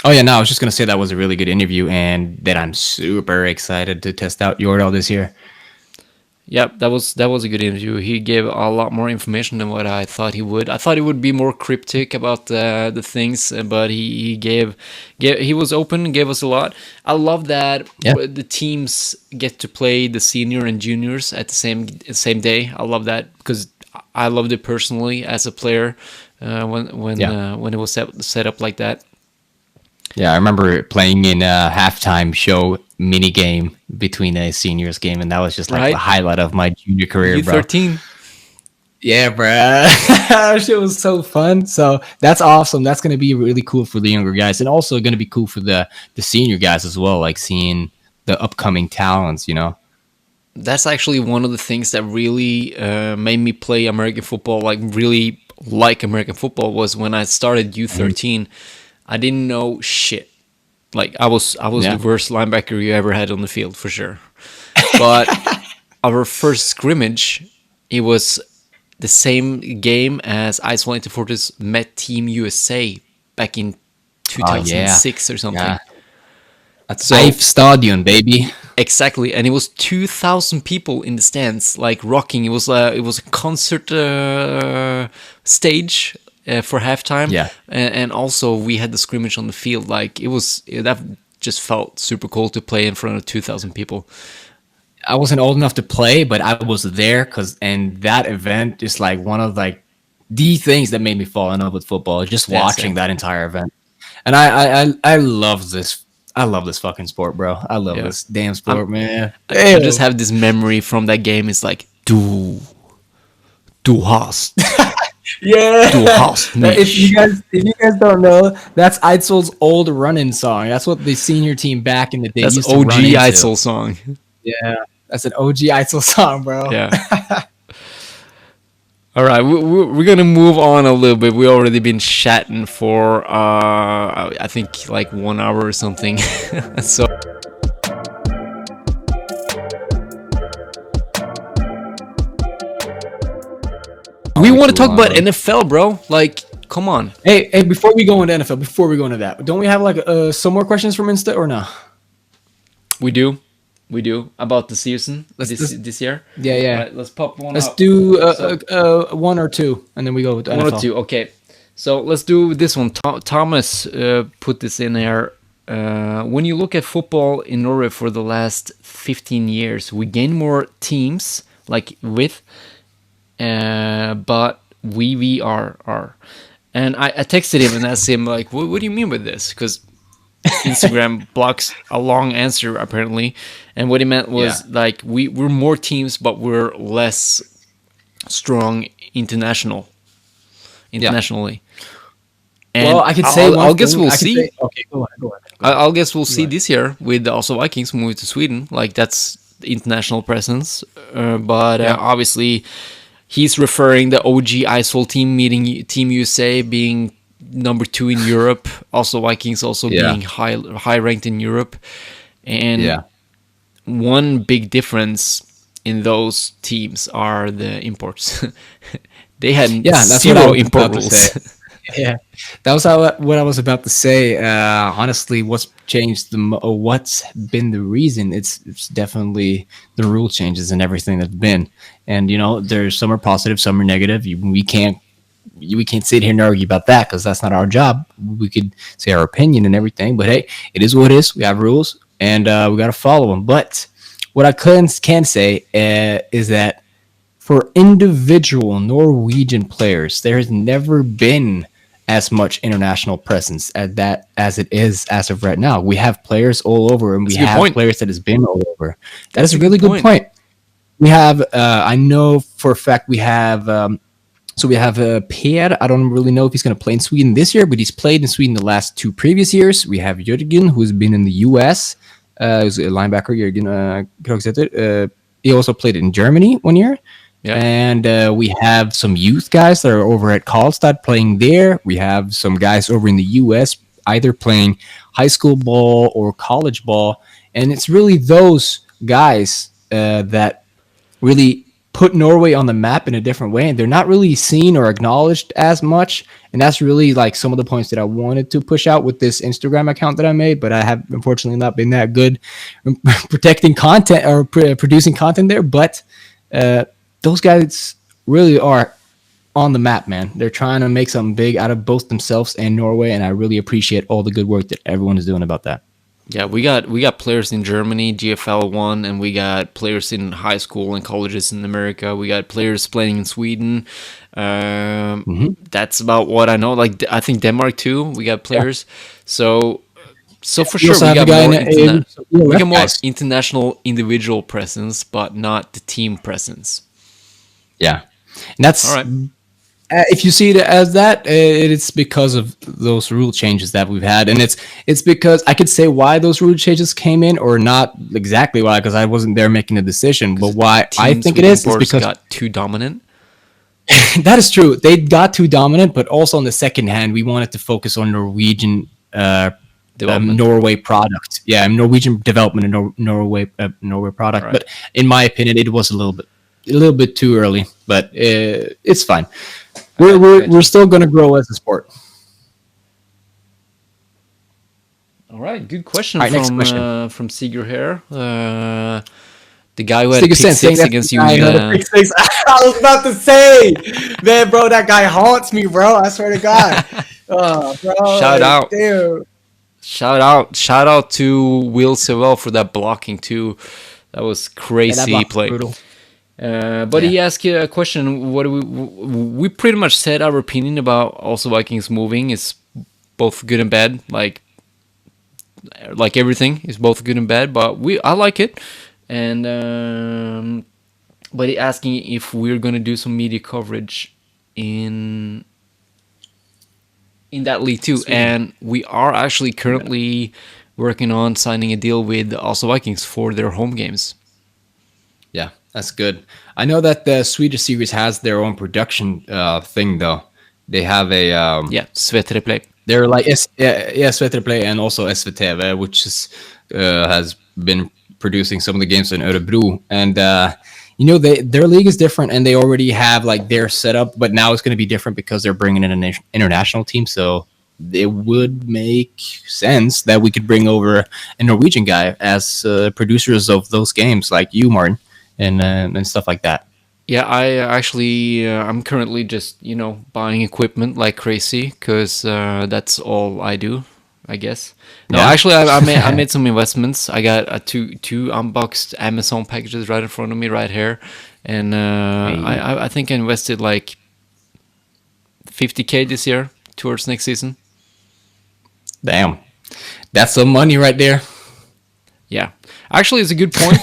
Oh yeah, no, I was just gonna say that was a really good interview, and that I'm super excited to test out Yordle this year. Yep, that was a good interview. He gave a lot more information than what I thought he would. I thought he would be more cryptic about the things, but he was open, gave us a lot. I love that the teams get to play the senior and juniors at the same day. I love that because I loved it personally as a player when it was set up like that. Yeah, I remember playing in a halftime show mini game between a seniors game, and that was just like the highlight of my junior career, U13. bro. Yeah, bro. That shit was so fun. So that's awesome. That's going to be really cool for the younger guys, and also going to be cool for the senior guys as well, like seeing the upcoming talents, you know? That's actually one of the things that really made me play American football, really like American football, was when I started U13. I didn't know shit. Like I was the worst linebacker you ever had on the field for sure. But our first scrimmage, it was the same game as Icefall Interfortis met Team USA back in 2006 or something. Yeah. That's Safe Stadion, baby. Exactly, and it was 2,000 people in the stands, like rocking. It was a concert stage. For halftime, and also we had the scrimmage on the field. Like that just felt super cool to play in front of 2,000 people. I wasn't old enough to play, but I was there and that event is like one of the things that made me fall in love with football. Just watching that entire event, and I love this. I love this fucking sport, bro. I love this damn sport, man. I just have this memory from that game. It's like du hast. Yeah. If you guys don't know, that's Eitzel's old run-in song. That's what the senior team back in the day used to run into. That's OG Eitzel song. Yeah, that's an OG Eitzel song, bro. Yeah. All right, we're gonna move on a little bit. We already been chatting for I think like 1 hour or something. So. We want to talk about NFL, bro. Like, come on. Hey, before we go into NFL, before we go into that, don't we have some more questions from Insta or no? We do about the season this year. Yeah. Right, let's pop one. Let's do one or two, and then we go with NFL. One or two. Okay, so let's do this one. Thomas put this in there. When you look at football in Norway for the last 15 years, we gain more teams but we are. And I texted him and asked him, like, what do you mean by this? Because Instagram blocks a long answer, apparently. And what he meant was, like, we're more teams, but we're less strong internationally. And well, I could say I'll guess we'll see. Okay, go ahead. I'll guess we'll see this year with the Oslo Vikings moving to Sweden. Like, that's the international presence. But obviously... He's referring the OG Icefall team meeting Team USA being number 2 in Europe. Also Vikings being high ranked in Europe. And one big difference in those teams are the imports. They had zero import rules. Yeah, that was what I was about to say. Honestly, what's changed what's been the reason? It's definitely the rule changes and everything that's been. And there's some are positive, some are negative. We can't sit here and argue about that because that's not our job. We could say our opinion and everything, but hey, it is what it is. We have rules and we got to follow them. But what I can say is that for individual Norwegian players, there has never been as much international presence as it is as of right now. We have players all over, and we have players that has been all over. That is a really good point. We have, I know for a fact, we have. So we have Per. I don't really know if he's going to play in Sweden this year, but he's played in Sweden the last 2 previous years. We have Jørgen, who's been in the U.S. He's a linebacker. Jørgen, he also played in Germany 1 year. Yeah. And we have some youth guys that are over at Karlstad playing there. We have some guys over in the U.S. either playing high school ball or college ball. And it's really those guys that really put Norway on the map in a different way, and they're not really seen or acknowledged as much. And that's really like some of the points that I wanted to push out with this Instagram account that I made, but I have unfortunately not been that good protecting content or producing content there. But those guys really are on the map, man. They're trying to make something big out of both themselves and Norway, and I really appreciate all the good work that everyone is doing about that. Yeah, we got players in Germany, GFL 1, and we got players in high school and colleges in America. We got players playing in Sweden. That's about what I know. Like, I think Denmark too. We got players. Yeah. So for sure, we got more international individual presence, but not the team presence. Yeah, and that's all right. If you see it as that, it's because of those rule changes that we've had, and it's because I could say why those rule changes came in, or not exactly why, because I wasn't there making the decision. But why I think it is because got too dominant. That is true. They got too dominant, but also on the second hand, we wanted to focus on Norwegian Norway product. Yeah, Norwegian development and Norway product. Right. But in my opinion, it was a little bit too early. But it's fine. We're still going to grow as a sport. All right, good question from Sigurd here. The guy who had pick six against you. I was about to say, man, bro, that guy haunts me, bro. I swear to God. Oh, bro, shout out, dude. Shout out to Will Sewell for that blocking too. That was crazy play. Brutal. But he asked you a question. What do we pretty much said our opinion about also Vikings moving is both good and bad. Like everything is both good and bad. But I like it. And but he asking if we're gonna do some media coverage in that league too. Sweet. And we are actually currently working on signing a deal with the Oslo Vikings for their home games. Yeah. That's good. I know that the Swedish series has their own production thing, though. They have a SVT Play. They're like SVT Play and also SVT, which has been producing some of the games in Örebro. And their league is different, and they already have like their setup, but now it's going to be different because they're bringing in an international team. So it would make sense that we could bring over a Norwegian guy as producers of those games, like you, Martin. And stuff like that. Yeah, I actually I'm currently just buying equipment like crazy because that's all I do, I guess. No, actually I made some investments. I got two unboxed Amazon packages right in front of me right here, and I think I invested like $50,000 this year towards next season. Damn, that's some money right there. Yeah, actually, it's a good point.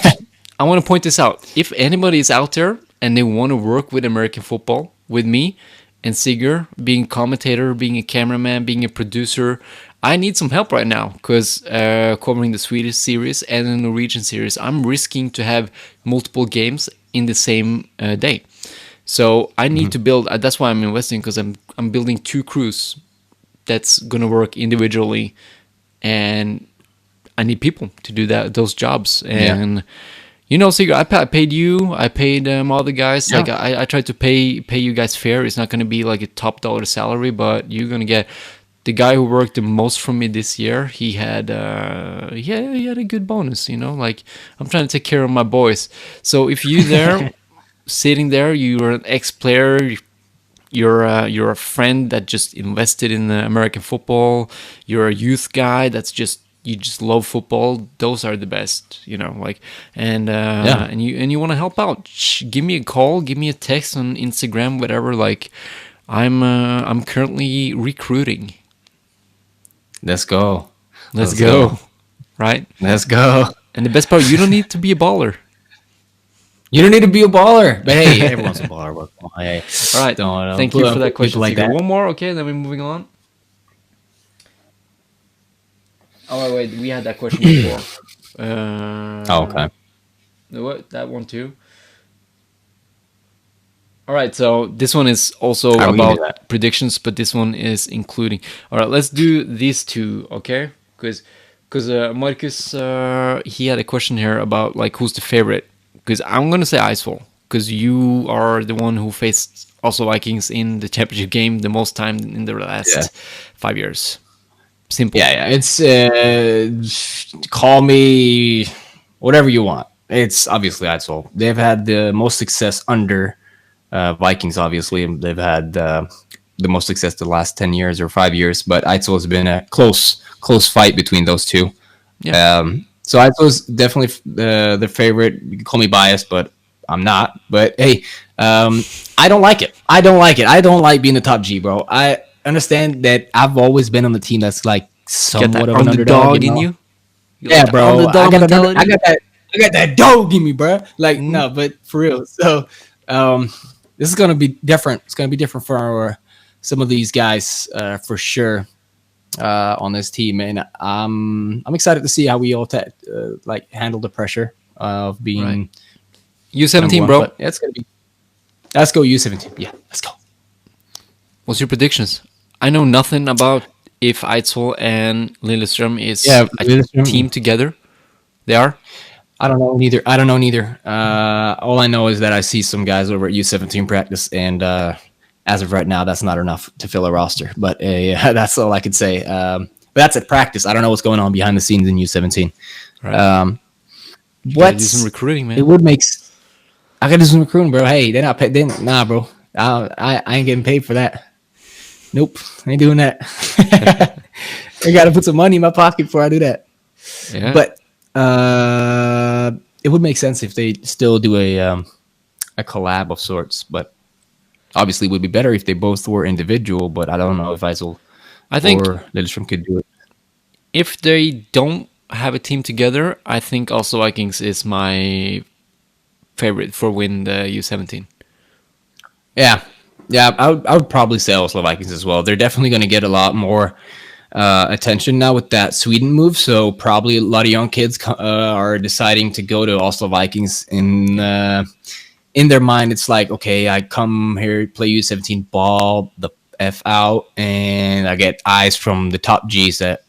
I want to point this out. If anybody is out there and they want to work with American football, with me and Sigurd, being a commentator, being a cameraman, being a producer, I need some help right now because covering the Swedish series and the Norwegian series, I'm risking to have multiple games in the same day. So I need to build. That's why I'm investing, because I'm building 2 crews that's gonna work individually, and I need people to do those jobs. And Sigurd, I paid you. I paid all the guys. Yeah. Like I tried to pay you guys fair. It's not going to be like a top dollar salary, but you're going to get the guy who worked the most for me this year. He had he had a good bonus. Like I'm trying to take care of my boys. So if you there sitting there, you're an ex-player. You're a friend that just invested in American football. You're a youth guy that's just you just love football, those are the best, like, and you want to help out, give me a call, give me a text on Instagram, whatever. Like, I'm currently recruiting. Let's go. Let's go. Right? Let's go. And the best part, you don't need to be a baller. You don't need to be a baller, but hey, everyone's a baller. Hey. All right. Thank you for that question. Like that. One more, okay? Then we're moving on. Oh wait, we had that question before. Okay. What, that one too? All right, so this one is also about predictions, but this one is including. All right, let's do these two, okay? Because Marcus, he had a question here about like who's the favorite. Because I'm gonna say Eidsvoll, because you are the one who faced Oslo Vikings in the championship game the most time in the last 5 years. Simple. Yeah. It's call me whatever you want. It's obviously Eidsvoll. They've had the most success under Vikings. Obviously, they've had the most success the last 10 years or 5 years. But Eidsvoll has been a close fight between those two. Yeah. So Eidsvoll's definitely the favorite. You can call me biased, but I'm not. But hey, I don't like it. I don't like being the top G, bro. I understand that I've always been on the team that's like somewhat of an underdog in you. Yeah, like, bro. I got that dog in me, bro. Like, no, but for real. So this is gonna be different. It's gonna be different for some of these guys for sure. On this team, and I'm excited to see how we all handle the pressure of being U17, bro. Yeah, it's gonna be. Let's go U17. Yeah, let's go. What's your predictions? I know nothing about if Eidsvoll and Lillestrøm is a team together. They are. I don't know neither. All I know is that I see some guys over at U17 practice, and as of right now, that's not enough to fill a roster. But that's all I could say. But that's at practice. I don't know what's going on behind the scenes in U17. Right. What? Do some recruiting, man. It would make. I gotta do some recruiting, bro. Hey, they're not paid. Nah, bro. I ain't getting paid for that. Nope, I ain't doing that. I gotta put some money in my pocket before I do that. Yeah. But it would make sense if they still do a collab of sorts, but. Obviously, it would be better if they both were individual, but I don't know if Eidsvoll or Lillestrøm could do it. If they don't have a team together, I think Oslo Vikings is my favorite for win the U17. Yeah, I would probably say Oslo Vikings as well. They're definitely going to get a lot more attention now with that Sweden move, so probably a lot of young kids are deciding to go to Oslo Vikings in their mind. It's like, okay, I come here, play U17, ball the F out, and I get eyes from the top Gs that,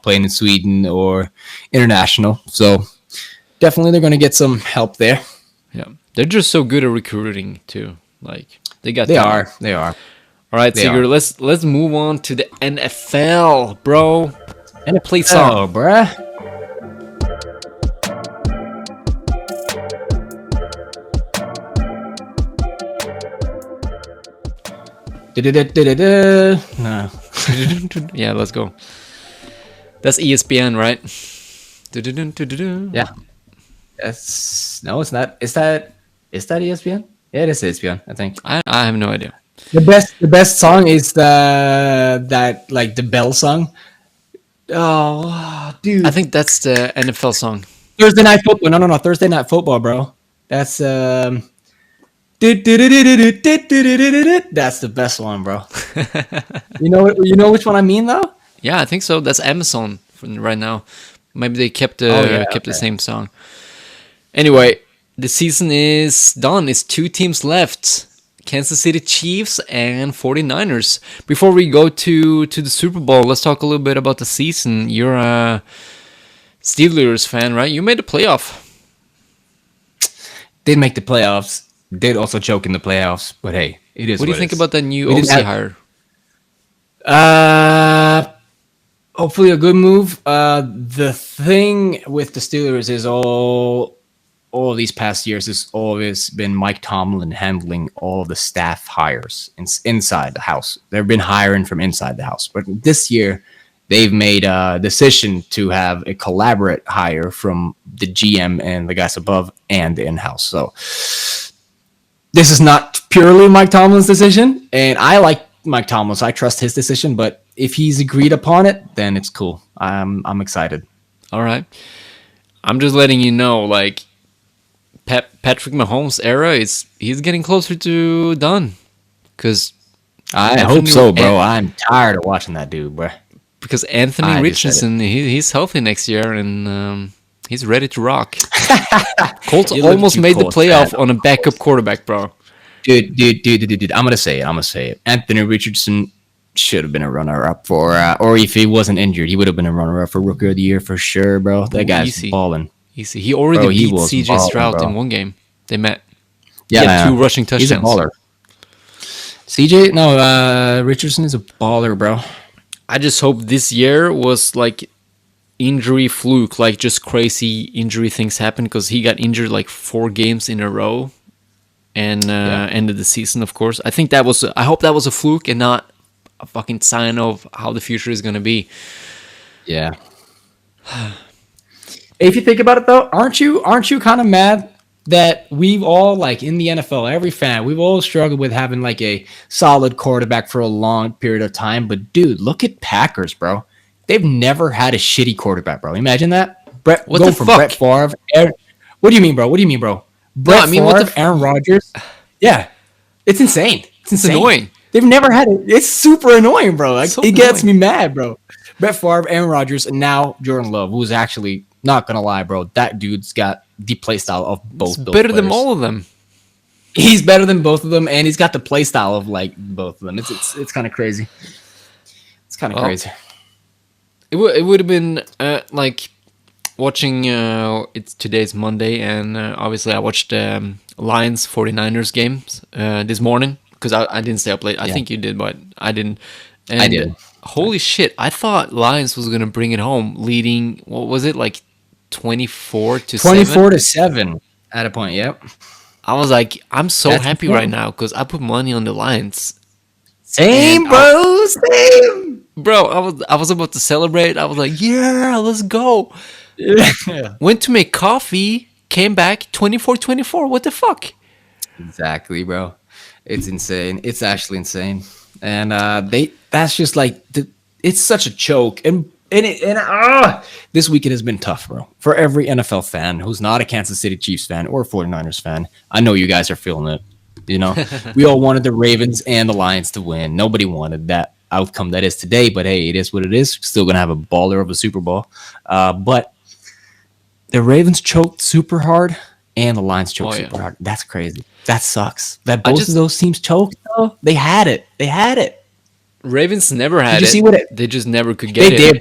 playing in Sweden or international. So definitely they're going to get some help there. Yeah. They're just so good at recruiting too. Like They are. All right, Sigurd, let's move on to the NFL, bro. And play song, bruh. No. Yeah, let's go. That's ESPN, right? Yeah. No, it's not. Is that ESPN? Yeah, it is ESPN, I think. I have no idea. The best song is the bell song. Oh, dude. I think that's the NFL song. Thursday Night Football. No. Thursday Night Football, bro. That's That's the best one, bro. You know which one I mean, though? Yeah, I think so. That's Amazon right now. Maybe they kept the same song. Anyway, the season is done. It's 2 teams left. Kansas City Chiefs and 49ers. Before we go to the Super Bowl, let's talk a little bit about the season. You're a Steelers fan, right? You made the playoff. Did make the playoffs. Did also choke in the playoffs, but hey, it is. What do you think about that new OC hire? Hopefully a good move. The thing with the Steelers is all of these past years has always been Mike Tomlin handling all the staff hires inside the house. They've been hiring from inside the house, but this year they've made a decision to have a collaborate hire from the GM and the guys above and the in-house. So this is not purely Mike Tomlin's decision, and I like Mike Tomlin, so I trust his decision. But if he's agreed upon it, then it's cool. I'm excited. All right, I'm just letting you know, like Patrick Mahomes' era he's getting closer to done. Because I hope so, bro. I'm tired of watching that dude, bro. Because Anthony Richardson, he's healthy next year, and he's ready to rock. Colts almost made the playoff on a backup quarterback, bro. Dude. I'm gonna say it. Anthony Richardson should have been a runner-up for, or if he wasn't injured, he would have been a runner-up for Rookie of the Year for sure, bro. That guy's balling. Easy. He already beat CJ Stroud in one game. They met. Yeah, he had 2 rushing touchdowns. He's a baller. Richardson is a baller, bro. I just hope this year was like injury fluke, like just crazy injury things happen, because he got injured like 4 games in a row and ended the season, of course. I hope that was a fluke and not a fucking sign of how the future is going to be. Yeah. If you think about it though, aren't you kind of mad that we've all, like in the NFL, every fan, we've all struggled with having like a solid quarterback for a long period of time. But dude, look at Packers, bro. They've never had a shitty quarterback, bro. Imagine that. Brett Favre. What do you mean, bro? Brett Favre, Aaron Rodgers. Yeah, it's insane. It's annoying. They've never had it. It's super annoying, bro. Like, it gets me mad, bro. Brett Favre, Aaron Rodgers, and now Jordan Love, who's actually, not gonna lie, bro, that dude's got the play style of both. It's better than all of them. He's better than both of them, and he's got the play style of like both of them. It's kind of crazy. It's kind of crazy. It would have been like watching. It's today's Monday, and obviously I watched Lions 49ers games this morning because I didn't stay up late. I think you did, but I didn't. And I did. Holy shit! I thought Lions was gonna bring it home, leading. What was it, like 24-7 at a point? Yep. I was like, I'm so happy right now because I put money on the Lions. Same, bro. Same. Bro, I was about to celebrate. I was like, yeah, let's go. Yeah. Went to make coffee, came back 24-24. What the fuck? Exactly, bro. It's insane. It's actually insane. And that's just like it's such a choke. And this weekend has been tough, bro. For every NFL fan who's not a Kansas City Chiefs fan or 49ers fan, I know you guys are feeling it. You know, we all wanted the Ravens and the Lions to win. Nobody wanted that outcome that is today, but hey, it is what it is. Still gonna have a baller of a Super Bowl. But the Ravens choked super hard and the Lions choked super hard. That's crazy. That sucks. That both of those teams choked, though. They had it. Ravens never had it. See they just never could get it. They did,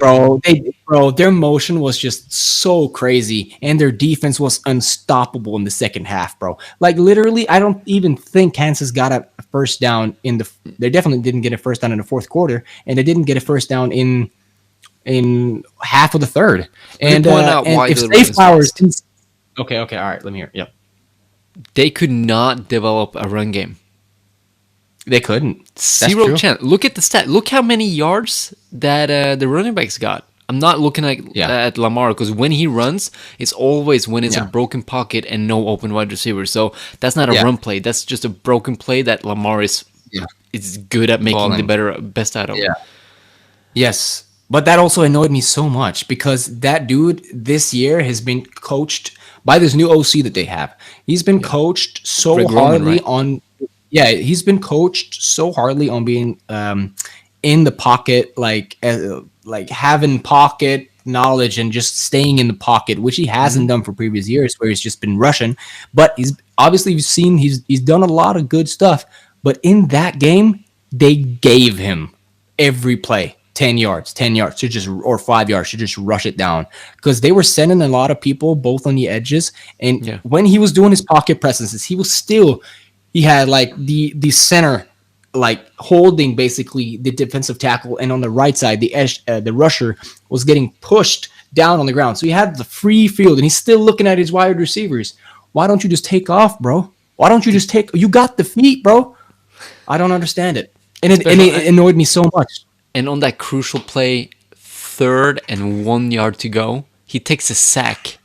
bro. Their motion was just so crazy, and their defense was unstoppable in the second half, bro. Like, literally, I don't even think Kansas got a first down they definitely didn't get a first down in the fourth quarter, and they didn't get a first down in half of the third. And if Zay Flowers didn't... Okay, all right, let me hear. Yep. They could not develop a run game. They couldn't. Zero chance. Look at the stat. Look how many yards that the running backs got. I'm not looking at Lamar because when he runs, it's always when it's a broken pocket and no open wide receiver. So that's not a run play. That's just a broken play that Lamar is good at making the best out of. Yeah. Yes. But that also annoyed me so much because that dude this year has been coached by this new OC that they have. He's been coached so hardly on... Yeah, he's been coached so hardly on being in the pocket, like having pocket knowledge and just staying in the pocket, which he hasn't done for previous years, where he's just been rushing. But he's obviously he's done a lot of good stuff. But in that game, they gave him every play 10 yards to just or 5 yards to just rush it down because they were sending a lot of people both on the edges. And when he was doing his pocket presences, he had like the center like holding basically the defensive tackle, and on the right side the rusher was getting pushed down on the ground. So he had the free field, and he's still looking at his wide receivers. Why don't you just take off, bro? Why don't you just you got the feet, bro? I don't understand it. And it annoyed me so much. And on that crucial play, 3rd and 1 yard to go, he takes a sack.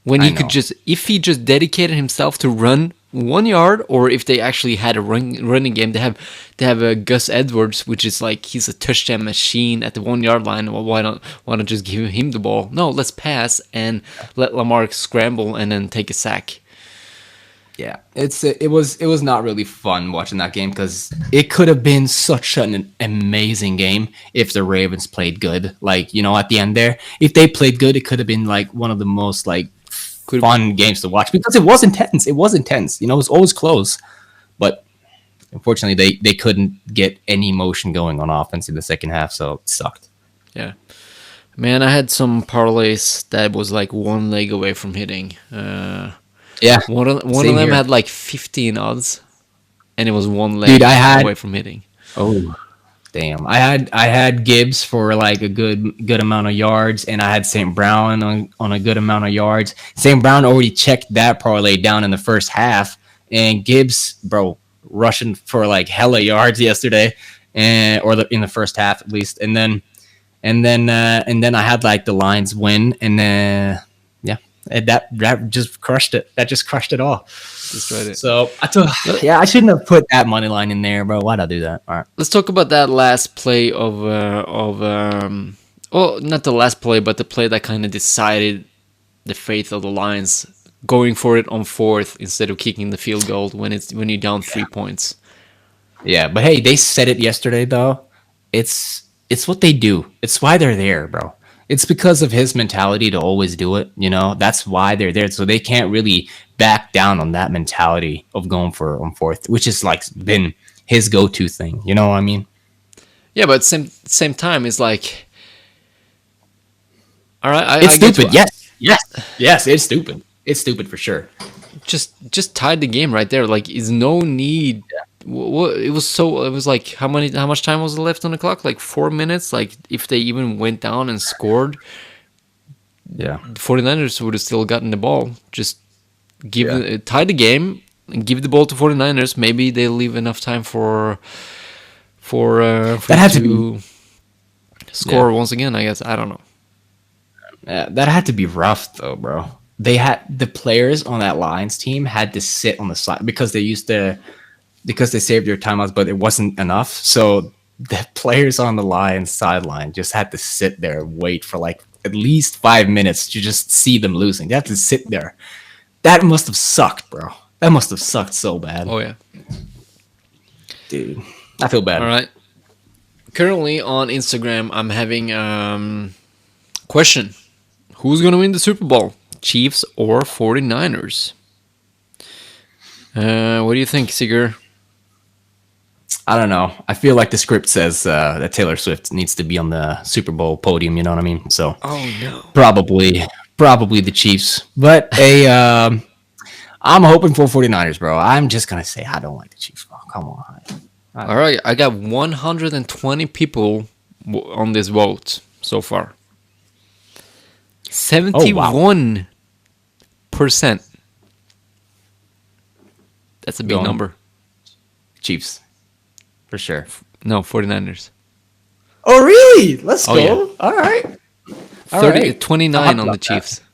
When he could just, if he just dedicated himself to run 1 yard, or if they actually had a running game, they have a Gus Edwards, which is like he's a touchdown machine at the 1 yard line. Well, why don't just give him the ball? No, let's pass and let Lamar scramble and then take a sack. Yeah, it was not really fun watching that game because it could have been such an amazing game if the Ravens played good. Like, you know, at the end there, if they played good, it could have been like one of the most like fun games to watch because it was intense. It was intense. You know, it was always close, but unfortunately, they couldn't get any motion going on offense in the second half, so it sucked. Yeah, man, I had some parlays that was like one leg away from hitting. Yeah, one of them here had like 15 odds, and it was one leg away from hitting. Oh, damn! I had Gibbs for like a good amount of yards, and I had St. Brown on a good amount of yards. St. Brown already checked that parlay down in the first half, and Gibbs, bro, rushing for like hella yards yesterday, in the first half at least, and then I had like the Lions win, and and that just crushed it. That just crushed it all. Destroyed it. So I shouldn't have put that money line in there, bro. Why'd I do that? All right. Let's talk about that last play well, not the last play, but the play that kind of decided the fate of the Lions, going for it on 4th instead of kicking the field goal when you're down 3 points. Yeah, but hey, they said it yesterday though. It's what they do. It's why they're there, bro. It's because of his mentality to always do it, you know. That's why they're there. So they can't really back down on that mentality of going for it on 4th, which is like been his go-to thing. You know what I mean? Yeah, but same time, it's like, all right, it's stupid. Yes, it's stupid. It's stupid for sure. Just tied the game right there. Like, is no need. It was like how much time was left on the clock? Like 4 minutes. Like, if they even went down and scored, yeah, the 49ers would have still gotten the ball. Just tie the game and give the ball to 49ers. Maybe they'll leave enough time for that had to score once again. I guess, I don't know. That had to be rough though, bro. The players on that Lions team had to sit on the side because they saved their timeouts, but it wasn't enough. So the players on the Lions sideline just had to sit there and wait for like at least 5 minutes to just see them losing. They had to sit there. That must have sucked, bro. That must have sucked so bad. Oh, yeah. Dude, I feel bad. All right. Currently on Instagram, I'm having question. Who's going to win the Super Bowl? Chiefs or 49ers? What do you think, Sigurd? I don't know. I feel like the script says that Taylor Swift needs to be on the Super Bowl podium. You know what I mean? So, probably the Chiefs. But I'm hoping for 49ers, bro. I'm just gonna say I don't like the Chiefs, bro. Come on. All right, I got 120 people on this vote so far. 71%. That's a big number. Chiefs. For sure. No, 49ers. Oh, really? Let's go. Yeah. All right. 29 on the Chiefs. That.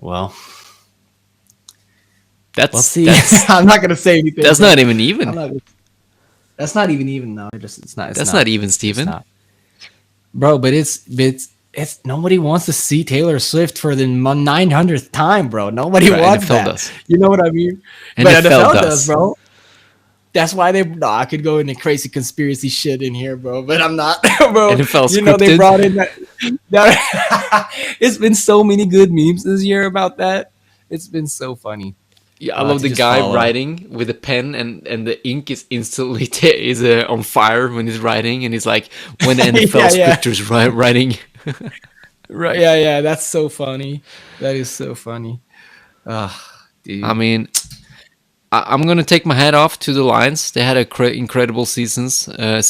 Well, we'll see. I'm not going to say anything. That's not even even. That's not even even, though. It's not even, Steven. Bro, but it's nobody wants to see Taylor Swift for the 900th time, bro. Nobody wants NFL that. Does. You know what I mean? But NFL does, bro. That's why I could go into crazy conspiracy shit in here, bro. But I'm not, bro. NFL scripted. You know they brought in that. It's been so many good memes this year about that. It's been so funny. Yeah, I love the guy writing with a pen, and the ink is instantly on fire when he's writing, and he's like, when the NFL scripters writing. Right? Yeah. That's so funny. That is so funny. Dude. I mean, I'm gonna take my hat off to the Lions. They had an incredible season. I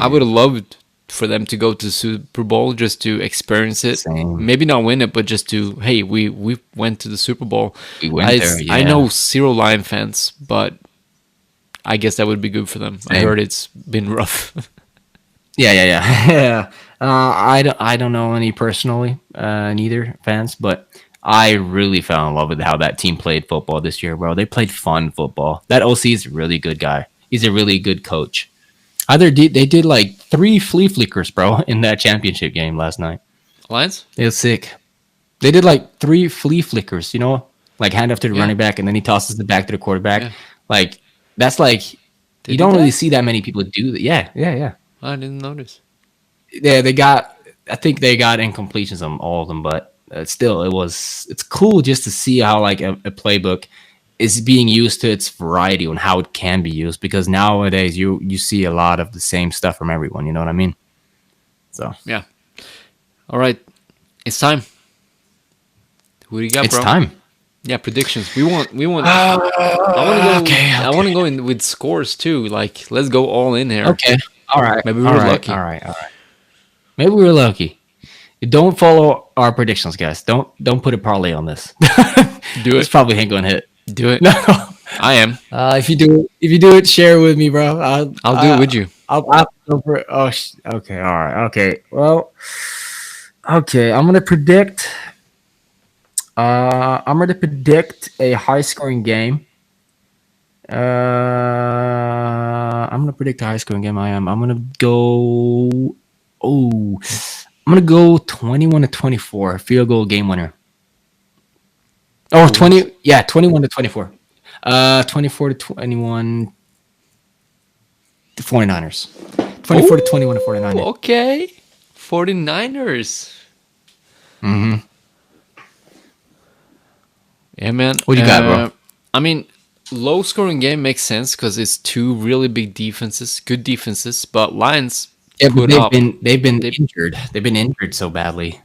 would have loved for them to go to the Super Bowl just to experience it. Same. Maybe not win it, but just to, hey, we went to the Super Bowl. We went there, yeah. I know 0 Lion fans, but I guess that would be good for them. Same. I heard it's been rough. Yeah. I don't know any personally, neither fans, but I really fell in love with how that team played football this year, bro. They played fun football. That OC is a really good guy. He's a really good coach. They did like 3 flea flickers, bro, in that championship game last night. Lions? It was sick. They did like 3 flea flickers, like hand off to the running back, and then he tosses it back to the quarterback. Yeah. Like that's like you don't really see that many people do that. Yeah. I didn't notice. Yeah, I think they got incompletions on all of them, but still, it's cool just to see how like a playbook is being used to its variety and how it can be used, because nowadays you see a lot of the same stuff from everyone. You know what I mean? So yeah. All right, it's time. Who do you got, it's bro? It's time. Yeah, predictions. We want. I want to go in with scores too. Like, let's go all in here. Okay. All right. Maybe we were lucky. All right. Maybe we were lucky. Don't follow our predictions, guys. Don't put a parlay on this. Do it. It's probably ain't gonna hit. Do it. No, I am. If you do it, share it with me, bro. I'll do it with you. I'll go for it. Oh, okay. All right. Okay. Well. Okay. I'm gonna predict a high-scoring game. I'm gonna predict a high-scoring game. I'm gonna go. I'm gonna go 21-24, field goal game winner. Oh, 20. Yeah, 21-24. 24-21. The 49ers. 24-21 to 49ers. Okay. 49ers. Mm-hmm. Yeah, man. What do you got, bro? I mean, low-scoring game makes sense because it's 2 really big defenses, good defenses, but Lions. Yeah, but they've been injured. They've been injured so badly.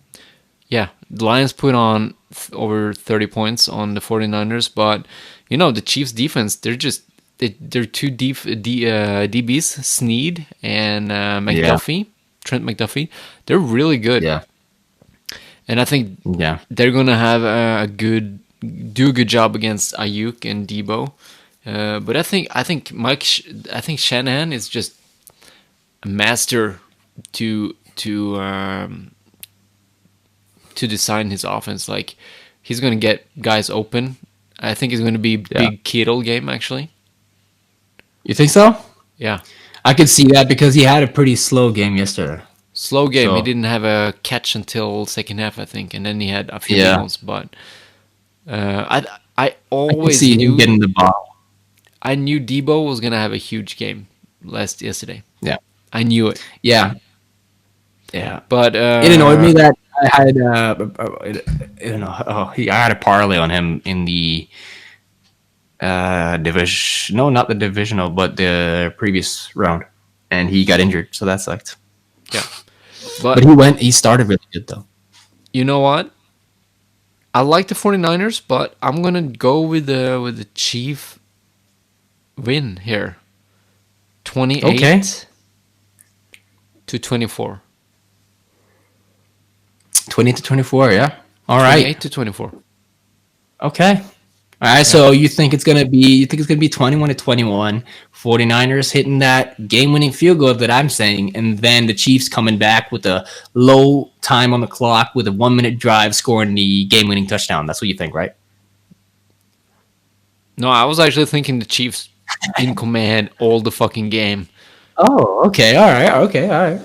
Yeah, the Lions put on over 30 points on the 49ers, but the Chiefs defense, they're 2 DBs, Snead and McDuffie, Trent McDuffie. They're really good. Yeah. And I think they're going to have do a good job against Ayuk and Debo. But I think Shanahan is just a master to design his offense. Like, he's going to get guys open. I think it's going to be a big Kittle game, actually. You think so? Yeah. I could see that because he had a pretty slow game yesterday. Slow game. So, he didn't have a catch until second half, I think, and then he had a few balls. But I always knew him getting the ball. I knew Debo was going to have a huge game yesterday. Yeah. I knew it. Yeah. But it annoyed me that I had I had a parlay on him in the division. No, not the divisional, but the previous round, and he got injured, so that sucked. Yeah, but he started really good though. You know what? I like the 49ers, but I'm gonna go with the Chief win here. 28 to 24. 20-24, yeah. All right. 28 to 24. Okay. All right, so you think it's gonna be 21-21, 49ers hitting that game-winning field goal that I'm saying, and then the Chiefs coming back with a low time on the clock with a 1-minute drive, scoring the game-winning touchdown. That's what you think, right? No, I was actually thinking the Chiefs in command all the fucking game. Oh, okay, all right.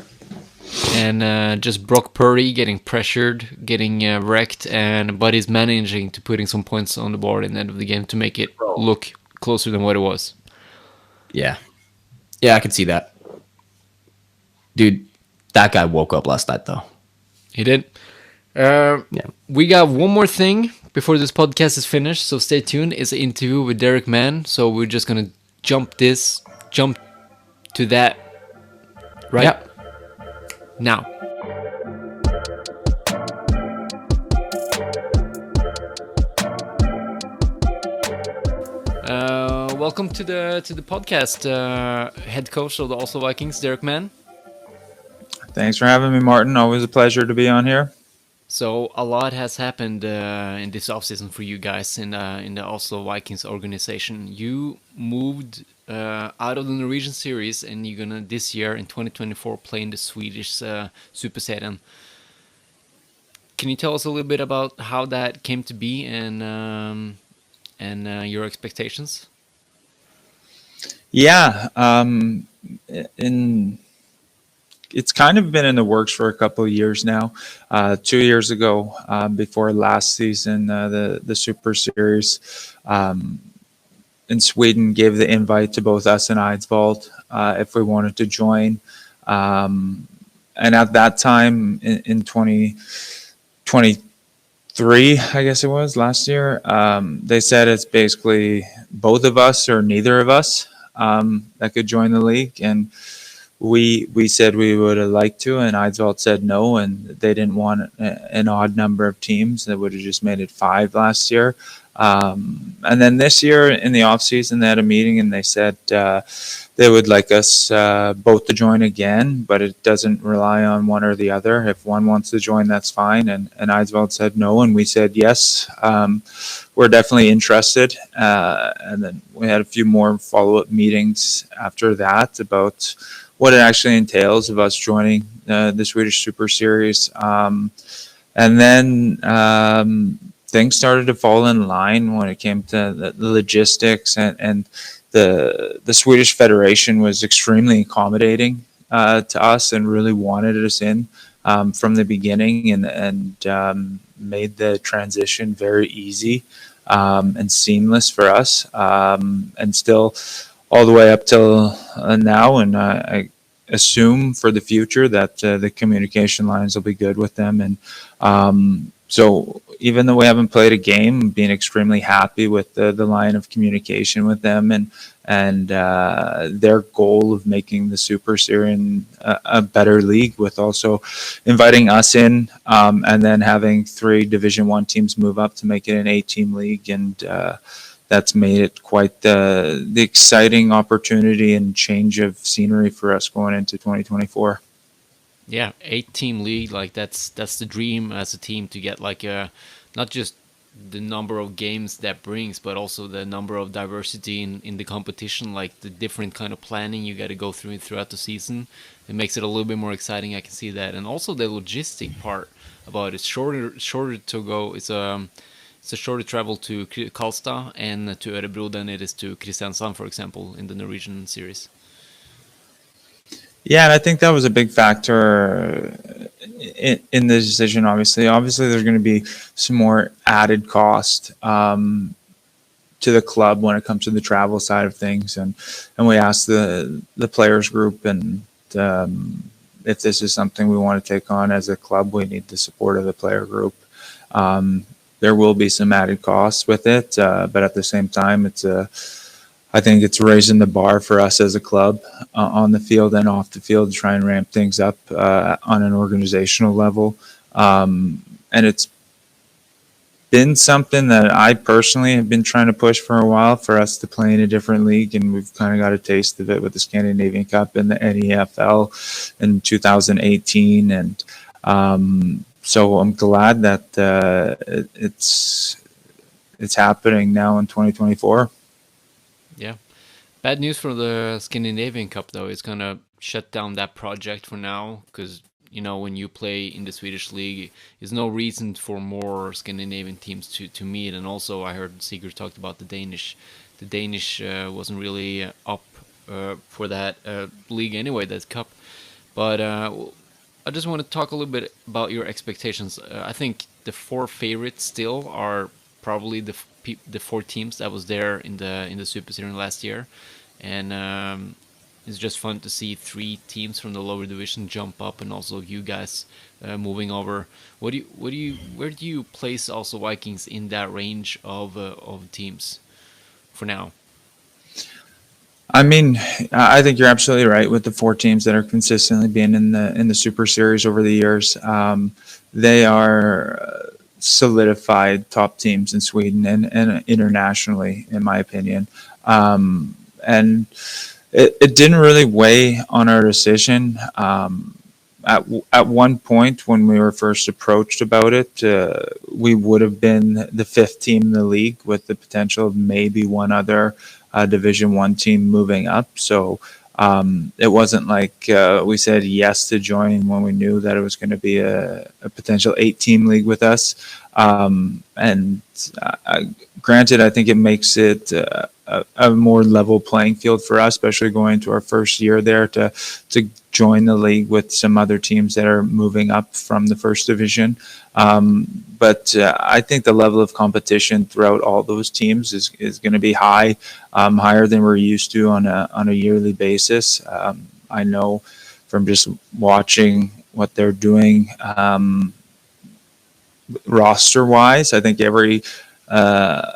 And just Brock Purdy getting pressured, getting wrecked, but he's managing to putting some points on the board in the end of the game to make it look closer than what it was. Yeah, I can see that. Dude, that guy woke up last night, though. He did. We got one more thing before this podcast is finished, so stay tuned. It's an interview with Derek Mann, so we're just going to jump to that right now. Welcome to the podcast, head coach of the Oslo Vikings, Derek Mann. Thanks for having me, Martin. Always a pleasure to be on here. So a lot has happened in this offseason for you guys in the Oslo Vikings organization. You moved out of the Norwegian series, and you're gonna this year in 2024 play in the Swedish Superserien. Can you tell us a little bit about how that came to be and your expectations? Yeah, in it's kind of been in the works for a couple of years now. 2 years ago, before last season, the Super Series in Sweden gave the invite to both us and Eidsvoll if we wanted to join. And at that time, in 2023, I guess it was last year, they said it's basically both of us or neither of us that could join the league. And we said we would have liked to, and Eidsvoll said no, and they didn't want an odd number of teams. That would have just made it 5 last year. And then this year in the off season, they had a meeting and they said they would like us both to join again, but it doesn't rely on one or the other. If one wants to join, that's fine. And Eidsvoll said no, and we said yes. We're definitely interested. And then we had a few more follow-up meetings after that about what it actually entails of us joining the Swedish Super Series. And then things started to fall in line when it came to the logistics, and the Swedish Federation was extremely accommodating to us and really wanted us in from the beginning, and made the transition very easy and seamless for us, and still all the way up till now. And I assume for the future that the communication lines will be good with them. And so even though we haven't played a game, being extremely happy with the line of communication with them, and their goal of making the Super Series a better league, with also inviting us in, and then having 3 Division 1 teams move up to make it an 8-team league. And that's made it quite the exciting opportunity and change of scenery for us going into 2024. Yeah, 8-team league, like that's the dream as a team, to get like not just the number of games that brings, but also the number of diversity in the competition, like the different kind of planning you got to go through throughout the season. It makes it a little bit more exciting. I can see that, and also the logistic part about it. Shorter to go. It's a shorter travel to Karlstad and to Örebro than it is to Kristiansand, for example, in the Norwegian series. Yeah, and I think that was a big factor in the decision. Obviously, there's going to be some more added cost to the club when it comes to the travel side of things, and we asked the players group, and if this is something we want to take on as a club, we need the support of the player group. There will be some added costs with it, but at the same time, I think it's raising the bar for us as a club on the field and off the field to try and ramp things up on an organizational level. And it's been something that I personally have been trying to push for a while, for us to play in a different league. And we've kind of got a taste of it with the Scandinavian Cup and the NEFL in 2018. And so I'm glad that it's happening now in 2024. Yeah. Bad news for the Scandinavian Cup, though. It's going to shut down that project for now, because, when you play in the Swedish league, there's no reason for more Scandinavian teams to meet. And also, I heard Sigurd talked about the Danish. The Danish wasn't really up for that league anyway, that cup. But I just want to talk a little bit about your expectations. I think the 4 favorites still are probably the 4 teams that was there in the Super Series last year, and it's just fun to see 3 teams from the lower division jump up, and also you guys moving over. Where do you place also Vikings in that range of teams for now? I mean, I think you're absolutely right with the 4 teams that are consistently being in the Super Series over the years. They are solidified top teams in Sweden and internationally, in my opinion. And it didn't really weigh on our decision. at one point when we were first approached about it, we would have been the 5th team in the league with the potential of maybe one other Division 1 team moving up. So it wasn't like we said yes to join when we knew that it was going to be a potential 8-team league with us. And granted, I think it makes it a more level playing field for us, especially going into our first year there to join the league with some other teams that are moving up from the first division. But I think the level of competition throughout all those teams is going to be high, higher than we're used to on a yearly basis. I know from just watching what they're doing roster wise, I think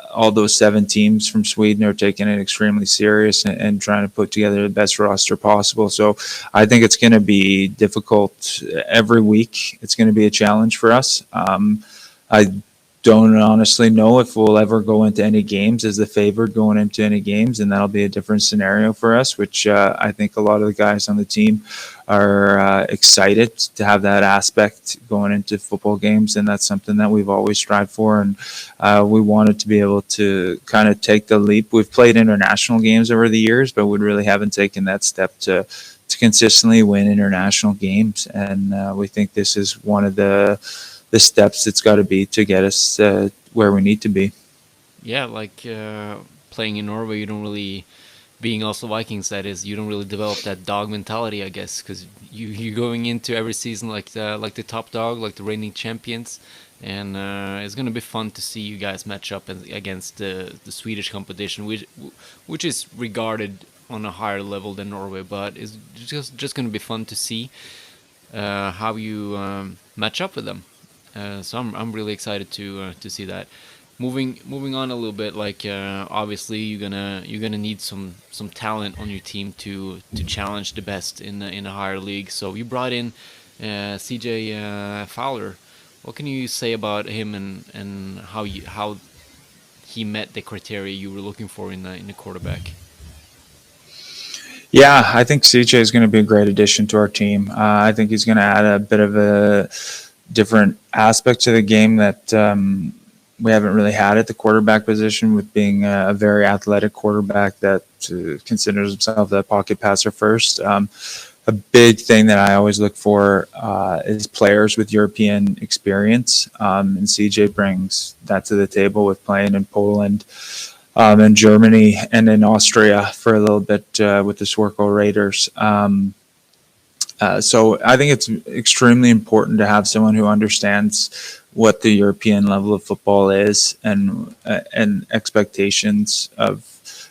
all those 7 teams from Sweden are taking it extremely serious and trying to put together the best roster possible. So I think it's going to be difficult every week. It's going to be a challenge for us. I don't honestly know if we'll ever go into any games as the favored going into any games, and that'll be a different scenario for us, which I think a lot of the guys on the team are excited to have that aspect going into football games, and that's something that we've always strived for, and we wanted to be able to kind of take the leap. We've played international games over the years, but we really haven't taken that step to consistently win international games, and we think this is one of the steps it's got to be to get us where we need to be. Yeah, like playing in Norway, you don't really, being Oslo Vikings, that is, you don't really develop that dog mentality, I guess, because you're going into every season like the top dog, like the reigning champions, and it's gonna be fun to see you guys match up against the Swedish competition, which is regarded on a higher level than Norway, but it's just gonna be fun to see how you match up with them. So I'm really excited to see that. Moving on a little bit, like obviously you're gonna need some talent on your team to challenge the best in a higher league. So you brought in CJ Fowler. What can you say about him and how he met the criteria you were looking for in the quarterback? Yeah, I think CJ is going to be a great addition to our team. I think he's going to add a bit of a different aspect to the game that we haven't really had at the quarterback position, with being a very athletic quarterback that considers himself a pocket passer first. A big thing that I always look for is players with European experience, and CJ brings that to the table with playing in Poland, in Germany, and in Austria for a little bit with the Swarco Raiders. So I think it's extremely important to have someone who understands what the European level of football is and expectations of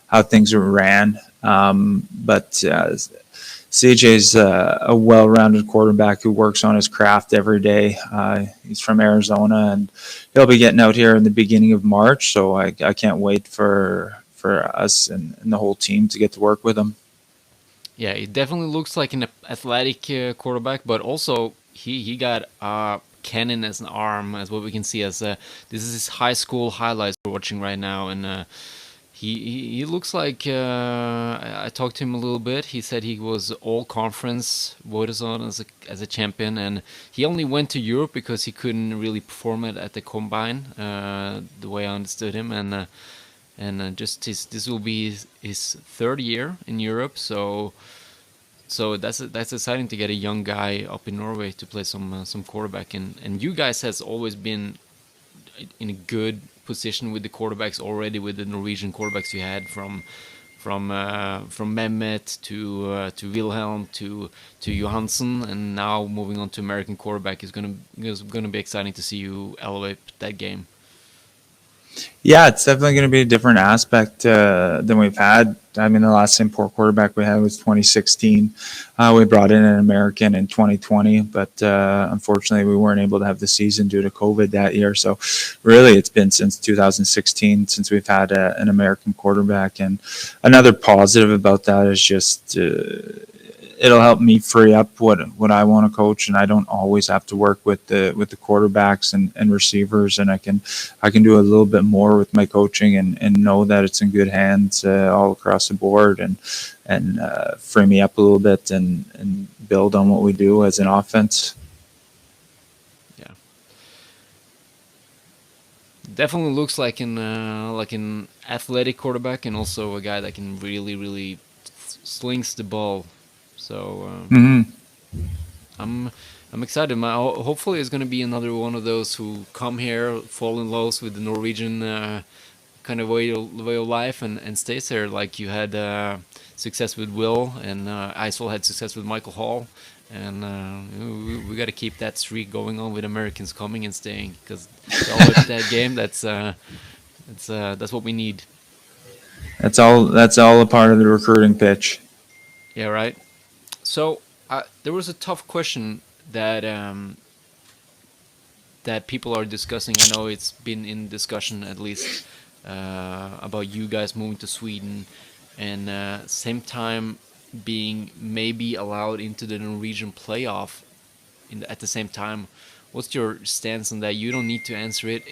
how things are ran. But CJ's a well-rounded quarterback who works on his craft every day. He's from Arizona, and he'll be getting out here in the beginning of March. So I can't wait for us and the whole team to get to work with him. Yeah, it definitely looks like an athletic quarterback, but also he got cannon as an arm, as what we can see as this is his high school highlights we're watching right now, and he looks like I talked to him a little bit. He said he was all conference voted on as a champion, and he only went to Europe because he couldn't really perform it at the combine, the way I understood him, and just this will be his 3rd year in Europe, so that's exciting to get a young guy up in Norway to play some quarterback, and you guys has always been in a good position with the quarterbacks already, with the Norwegian quarterbacks you had from Mehmet to Wilhelm to Johansen, and now moving on to American quarterback is gonna be exciting to see you elevate that game. Yeah, it's definitely going to be a different aspect than we've had. I mean, the last import quarterback we had was 2016. We brought in an American in 2020, but unfortunately we weren't able to have the season due to COVID that year. So really it's been since 2016 since we've had an American quarterback. And another positive about that is just it'll help me free up what I want to coach, and I don't always have to work with the quarterbacks and receivers, and I can do a little bit more with my coaching and know that it's in good hands all across the board, and free me up a little bit and build on what we do as an offense. Yeah, definitely looks like an athletic quarterback, and also a guy that can really slings the ball. So I'm excited. Hopefully it's going to be another one of those who come here, fall in love with the Norwegian kind of way of life, and stays there. Like you had success with Will, and Isol had success with Michael Hall, and we got to keep that streak going on with Americans coming and staying, because that game, that's what we need. That's all a part of the recruiting pitch. Yeah, right. So there was a tough question that that people are discussing. I know it's been in discussion at least about you guys moving to Sweden, and same time being maybe allowed into the Norwegian playoff at the same time. What's your stance on that? You don't need to answer it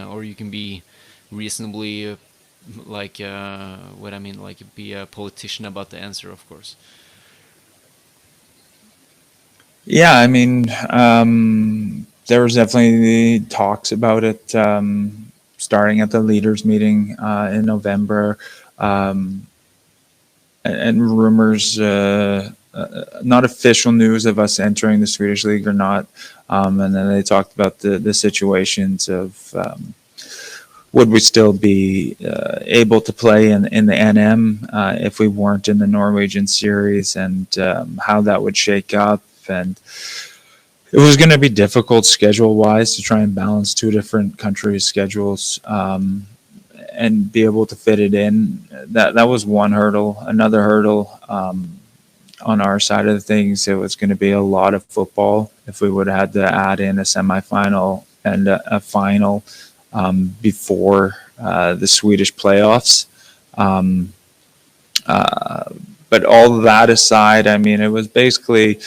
or you can be reasonably what I mean, like be a politician about the answer, of course. Yeah, I mean, there was definitely talks about it starting at the leaders meeting in November, and rumors, not official news of us entering the Swedish league or not. And then they talked about the situations of would we still be able to play in the NM if we weren't in the Norwegian series, and how that would shake up. And it was going to be difficult schedule-wise to try and balance two different countries' schedules and be able to fit it in. That was one hurdle. Another hurdle on our side of things, it was going to be a lot of football if we would have had to add in a semifinal and a final before the Swedish playoffs. But all that aside, I mean, it was basically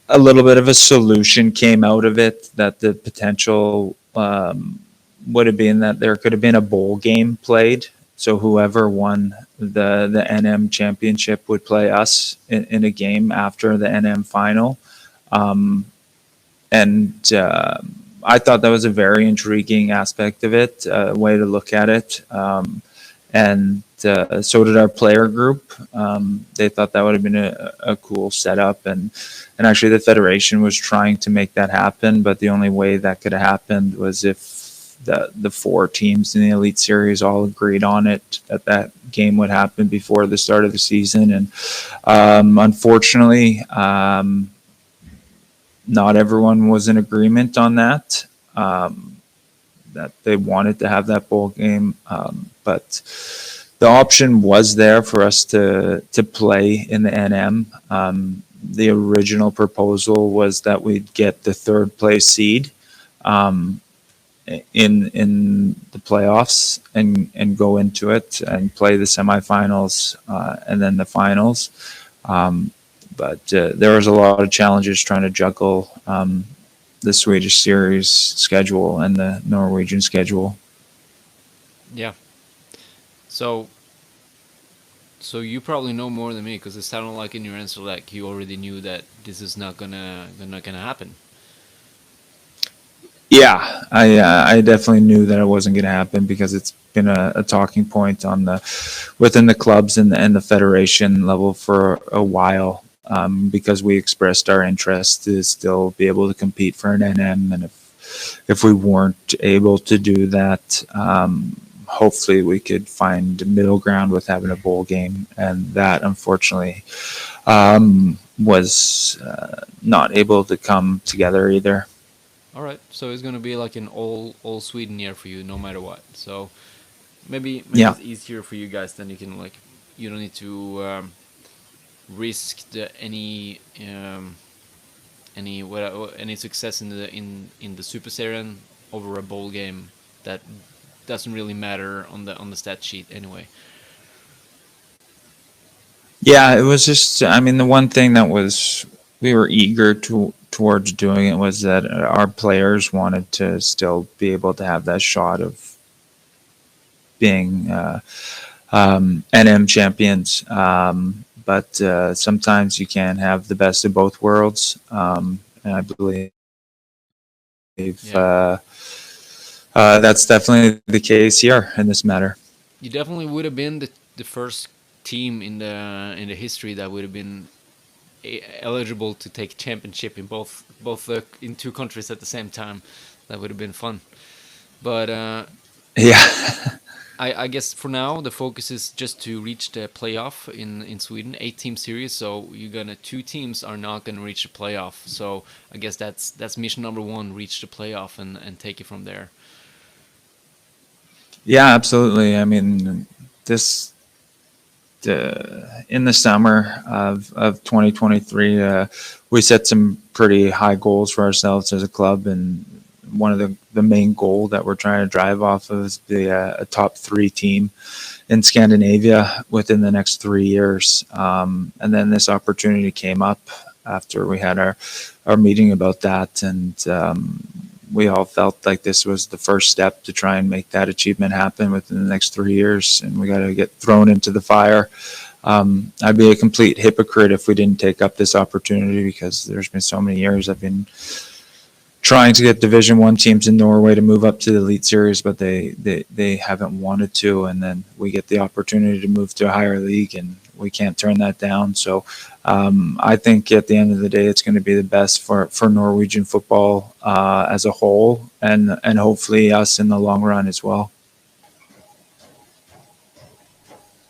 a little bit of a solution came out of it, that the potential would have been that there could have been a bowl game played. So whoever won the NM championship would play us in a game after the NM final. And I thought that was a very intriguing aspect of it, way to look at it. And so did our player group. They thought that would have been a cool setup, and actually the federation was trying to make that happen, but the only way that could have happened was if the four teams in the Elite Series all agreed on it, that game would happen before the start of the season. And unfortunately, not everyone was in agreement on that. That they wanted to have that bowl game, but the option was there for us to play in the NM. The original proposal was that we'd get the third place seed in the playoffs and go into it and play the semifinals and then the finals. But there was a lot of challenges trying to juggle the Swedish series schedule and the Norwegian schedule. Yeah. So you probably know more than me, because it sounded like in your answer like you already knew that this is not gonna happen. Yeah, I definitely knew that it wasn't going to happen, because it's been a talking point within the clubs and the federation level for a while, because we expressed our interest to still be able to compete for an NM, and if we weren't able to do that, hopefully we could find a middle ground with having a bowl game, and that unfortunately was not able to come together either. All right, so it's gonna be like an all Sweden year for you, no matter what. So maybe Yeah. it's easier for you guys. Then you don't need to risk any success in the Superserien over a bowl game. That doesn't really matter on the stat sheet anyway. Yeah, it was just, I mean, the one thing that was, we were eager towards doing it was that our players wanted to still be able to have that shot of being NM champions. But sometimes you can't have the best of both worlds. And I believe Yeah, that's definitely the case here in this matter. you definitely would have been the first team in the history that would have been eligible to take championship in both in two countries at the same time. That would have been fun. But Yeah. I guess for now the focus is just to reach the playoff in Sweden, 8-team series. So you're gonna two teams are not gonna reach the playoff. So I guess that's mission number one: reach the playoff and take it from there. Yeah, absolutely. I mean, this in the summer of 2023, we set some pretty high goals for ourselves as a club, and one of the main goal that we're trying to drive off of is be a top three team in Scandinavia within the next 3 years. And then this opportunity came up after we had our meeting about that, and we all felt like this was the first step to try and make that achievement happen within the next 3 years, and we got to get thrown into the fire. I'd be a complete hypocrite if we didn't take up this opportunity, because there's been so many years I've been trying to get Division One teams in Norway to move up to the Elite Series, but they haven't wanted to. And then we get the opportunity to move to a higher league, and we can't turn that down. So I think at the end of the day, it's going to be the best for Norwegian football as a whole, and hopefully us in the long run as well.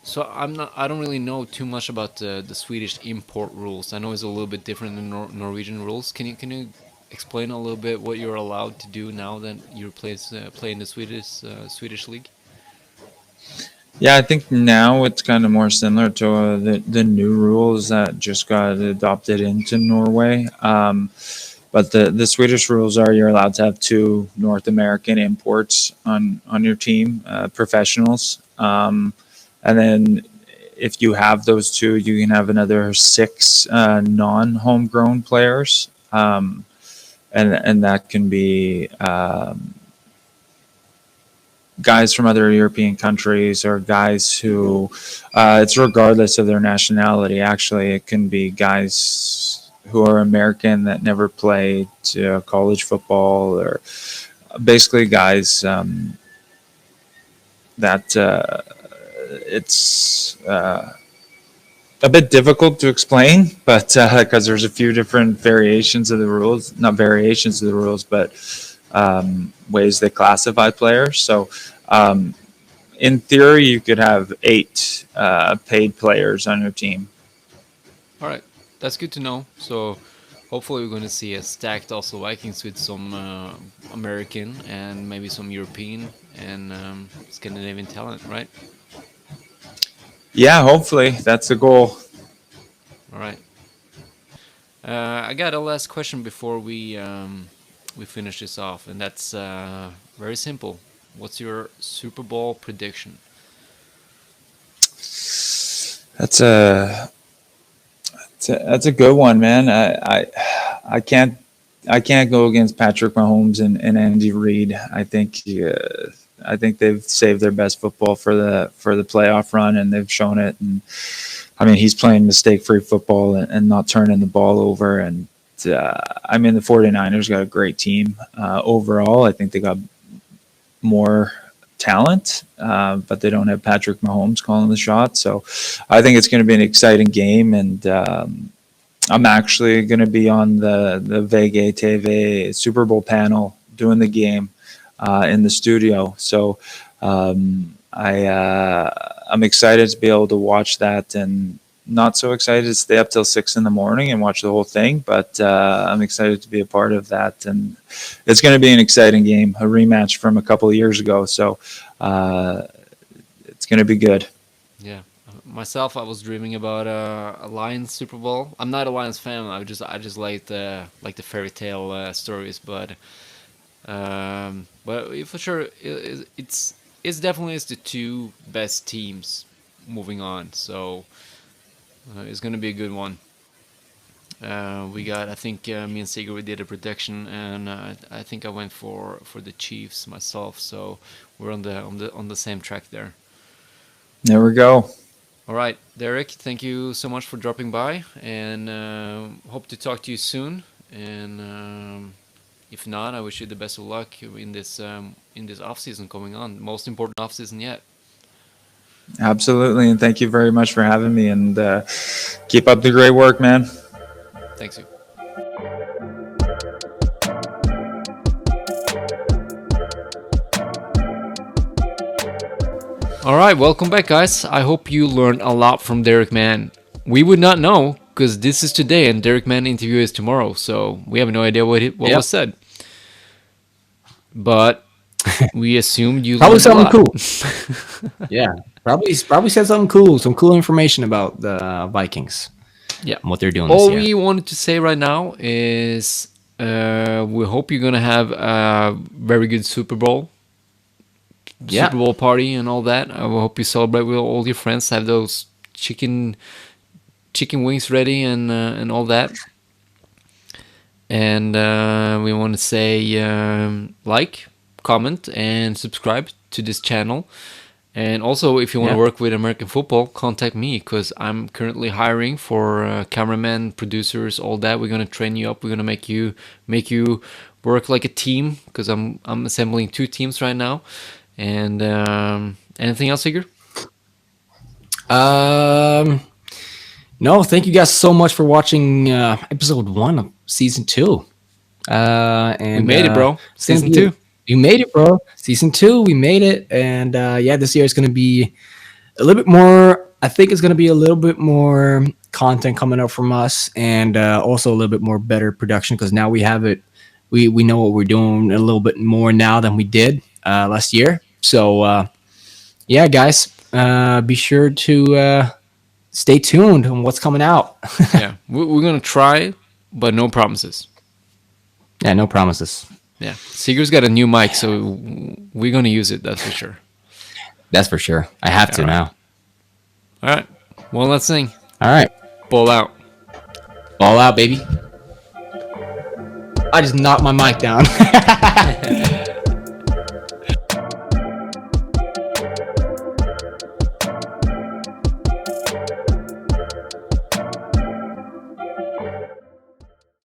So I don't really know too much about the Swedish import rules. I know it's a little bit different than Norwegian rules. Can you explain a little bit what you're allowed to do now that you're playing the Swedish league? Yeah, I think now it's kind of more similar to the new rules that just got adopted into Norway. But the Swedish rules are you're allowed to have two North American imports on your team, professionals. And then if you have those two, you can have another six non-homegrown players. And that can be guys from other European countries, or guys who it's regardless of their nationality. Actually, it can be guys who are American that never played college football, or basically guys that it's a bit difficult to explain, but because there's a few different variations of the rules, not variations of the rules, but ways they classify players. So in theory, you could have 8 paid players on your team. All right, that's good to know. So hopefully we're going to see a stacked also Vikings with some American and maybe some European and Scandinavian talent, right? Yeah, hopefully that's the goal. All right. I got a last question before we finish this off, and that's very simple. What's your Super Bowl prediction? That's a good one, man. I can't go against Patrick Mahomes and Andy Reid. I think they've saved their best football for the playoff run, and they've shown it. And I mean, he's playing mistake-free football and not turning the ball over. And I mean, the 49ers got a great team overall. I think they got more talent, but they don't have Patrick Mahomes calling the shots. So I think it's going to be an exciting game, and I'm actually going to be on the VG TV Super Bowl panel doing the game in the studio. So I'm excited to be able to watch that, and not so excited to stay up till 6 in the morning and watch the whole thing, but I'm excited to be a part of that. And it's going to be an exciting game, a rematch from a couple of years ago. So it's going to be good. Yeah, myself, I was dreaming about a Lions Super Bowl. I'm not a Lions fan. I just like the fairy tale stories, but for sure, it's definitely is the two best teams moving on. So It's going to be a good one. We got, I think, me and Sigurd, we did a prediction, and I think I went for the Chiefs myself. So we're on the same track there. There we go. All right, Derek, thank you so much for dropping by, and hope to talk to you soon. And if not, I wish you the best of luck in this off season coming on, most important off season yet. Absolutely, and thank you very much for having me. And keep up the great work, man. Thanks you. All right, welcome back, guys. I hope you learned a lot from Derek Mann. We would not know because this is today and Derek Mann interview is tomorrow, so we have no idea what was said. But we assumed you probably learned something cool. Yeah, probably said something cool, some cool information about the Vikings. Yeah, and what they're doing. All this year. we wanted to say right now is we hope you're gonna have a very good Super Bowl. Super Bowl party and all that. I hope you celebrate with all your friends. Have those chicken wings ready and all that. And we want to say like, comment, and subscribe to this channel. And also, if you want to work with American football, contact me because I'm currently hiring for cameramen, producers, all that. We're gonna train you up. We're gonna make you work like a team because I'm assembling 2 teams right now. And anything else, Sigurd? No, thank you guys so much for watching episode 1 of season 2. And we made it, bro. Season 2. You made it, bro. Season 2, we made it. And this year is going to be a little bit more. I think it's going to be a little bit more content coming up from us, and also a little bit more better production because now we have it. We know what we're doing a little bit more now than we did last year. So, guys, be sure to stay tuned on what's coming out. Yeah, we're going to try, but no promises. Yeah, no promises. Yeah, Sigurd's got a new mic, so we're going to use it, that's for sure. That's for sure. I have to now. All right, well, let's sing. All right. Ball out. Ball out, baby. I just knocked my mic down.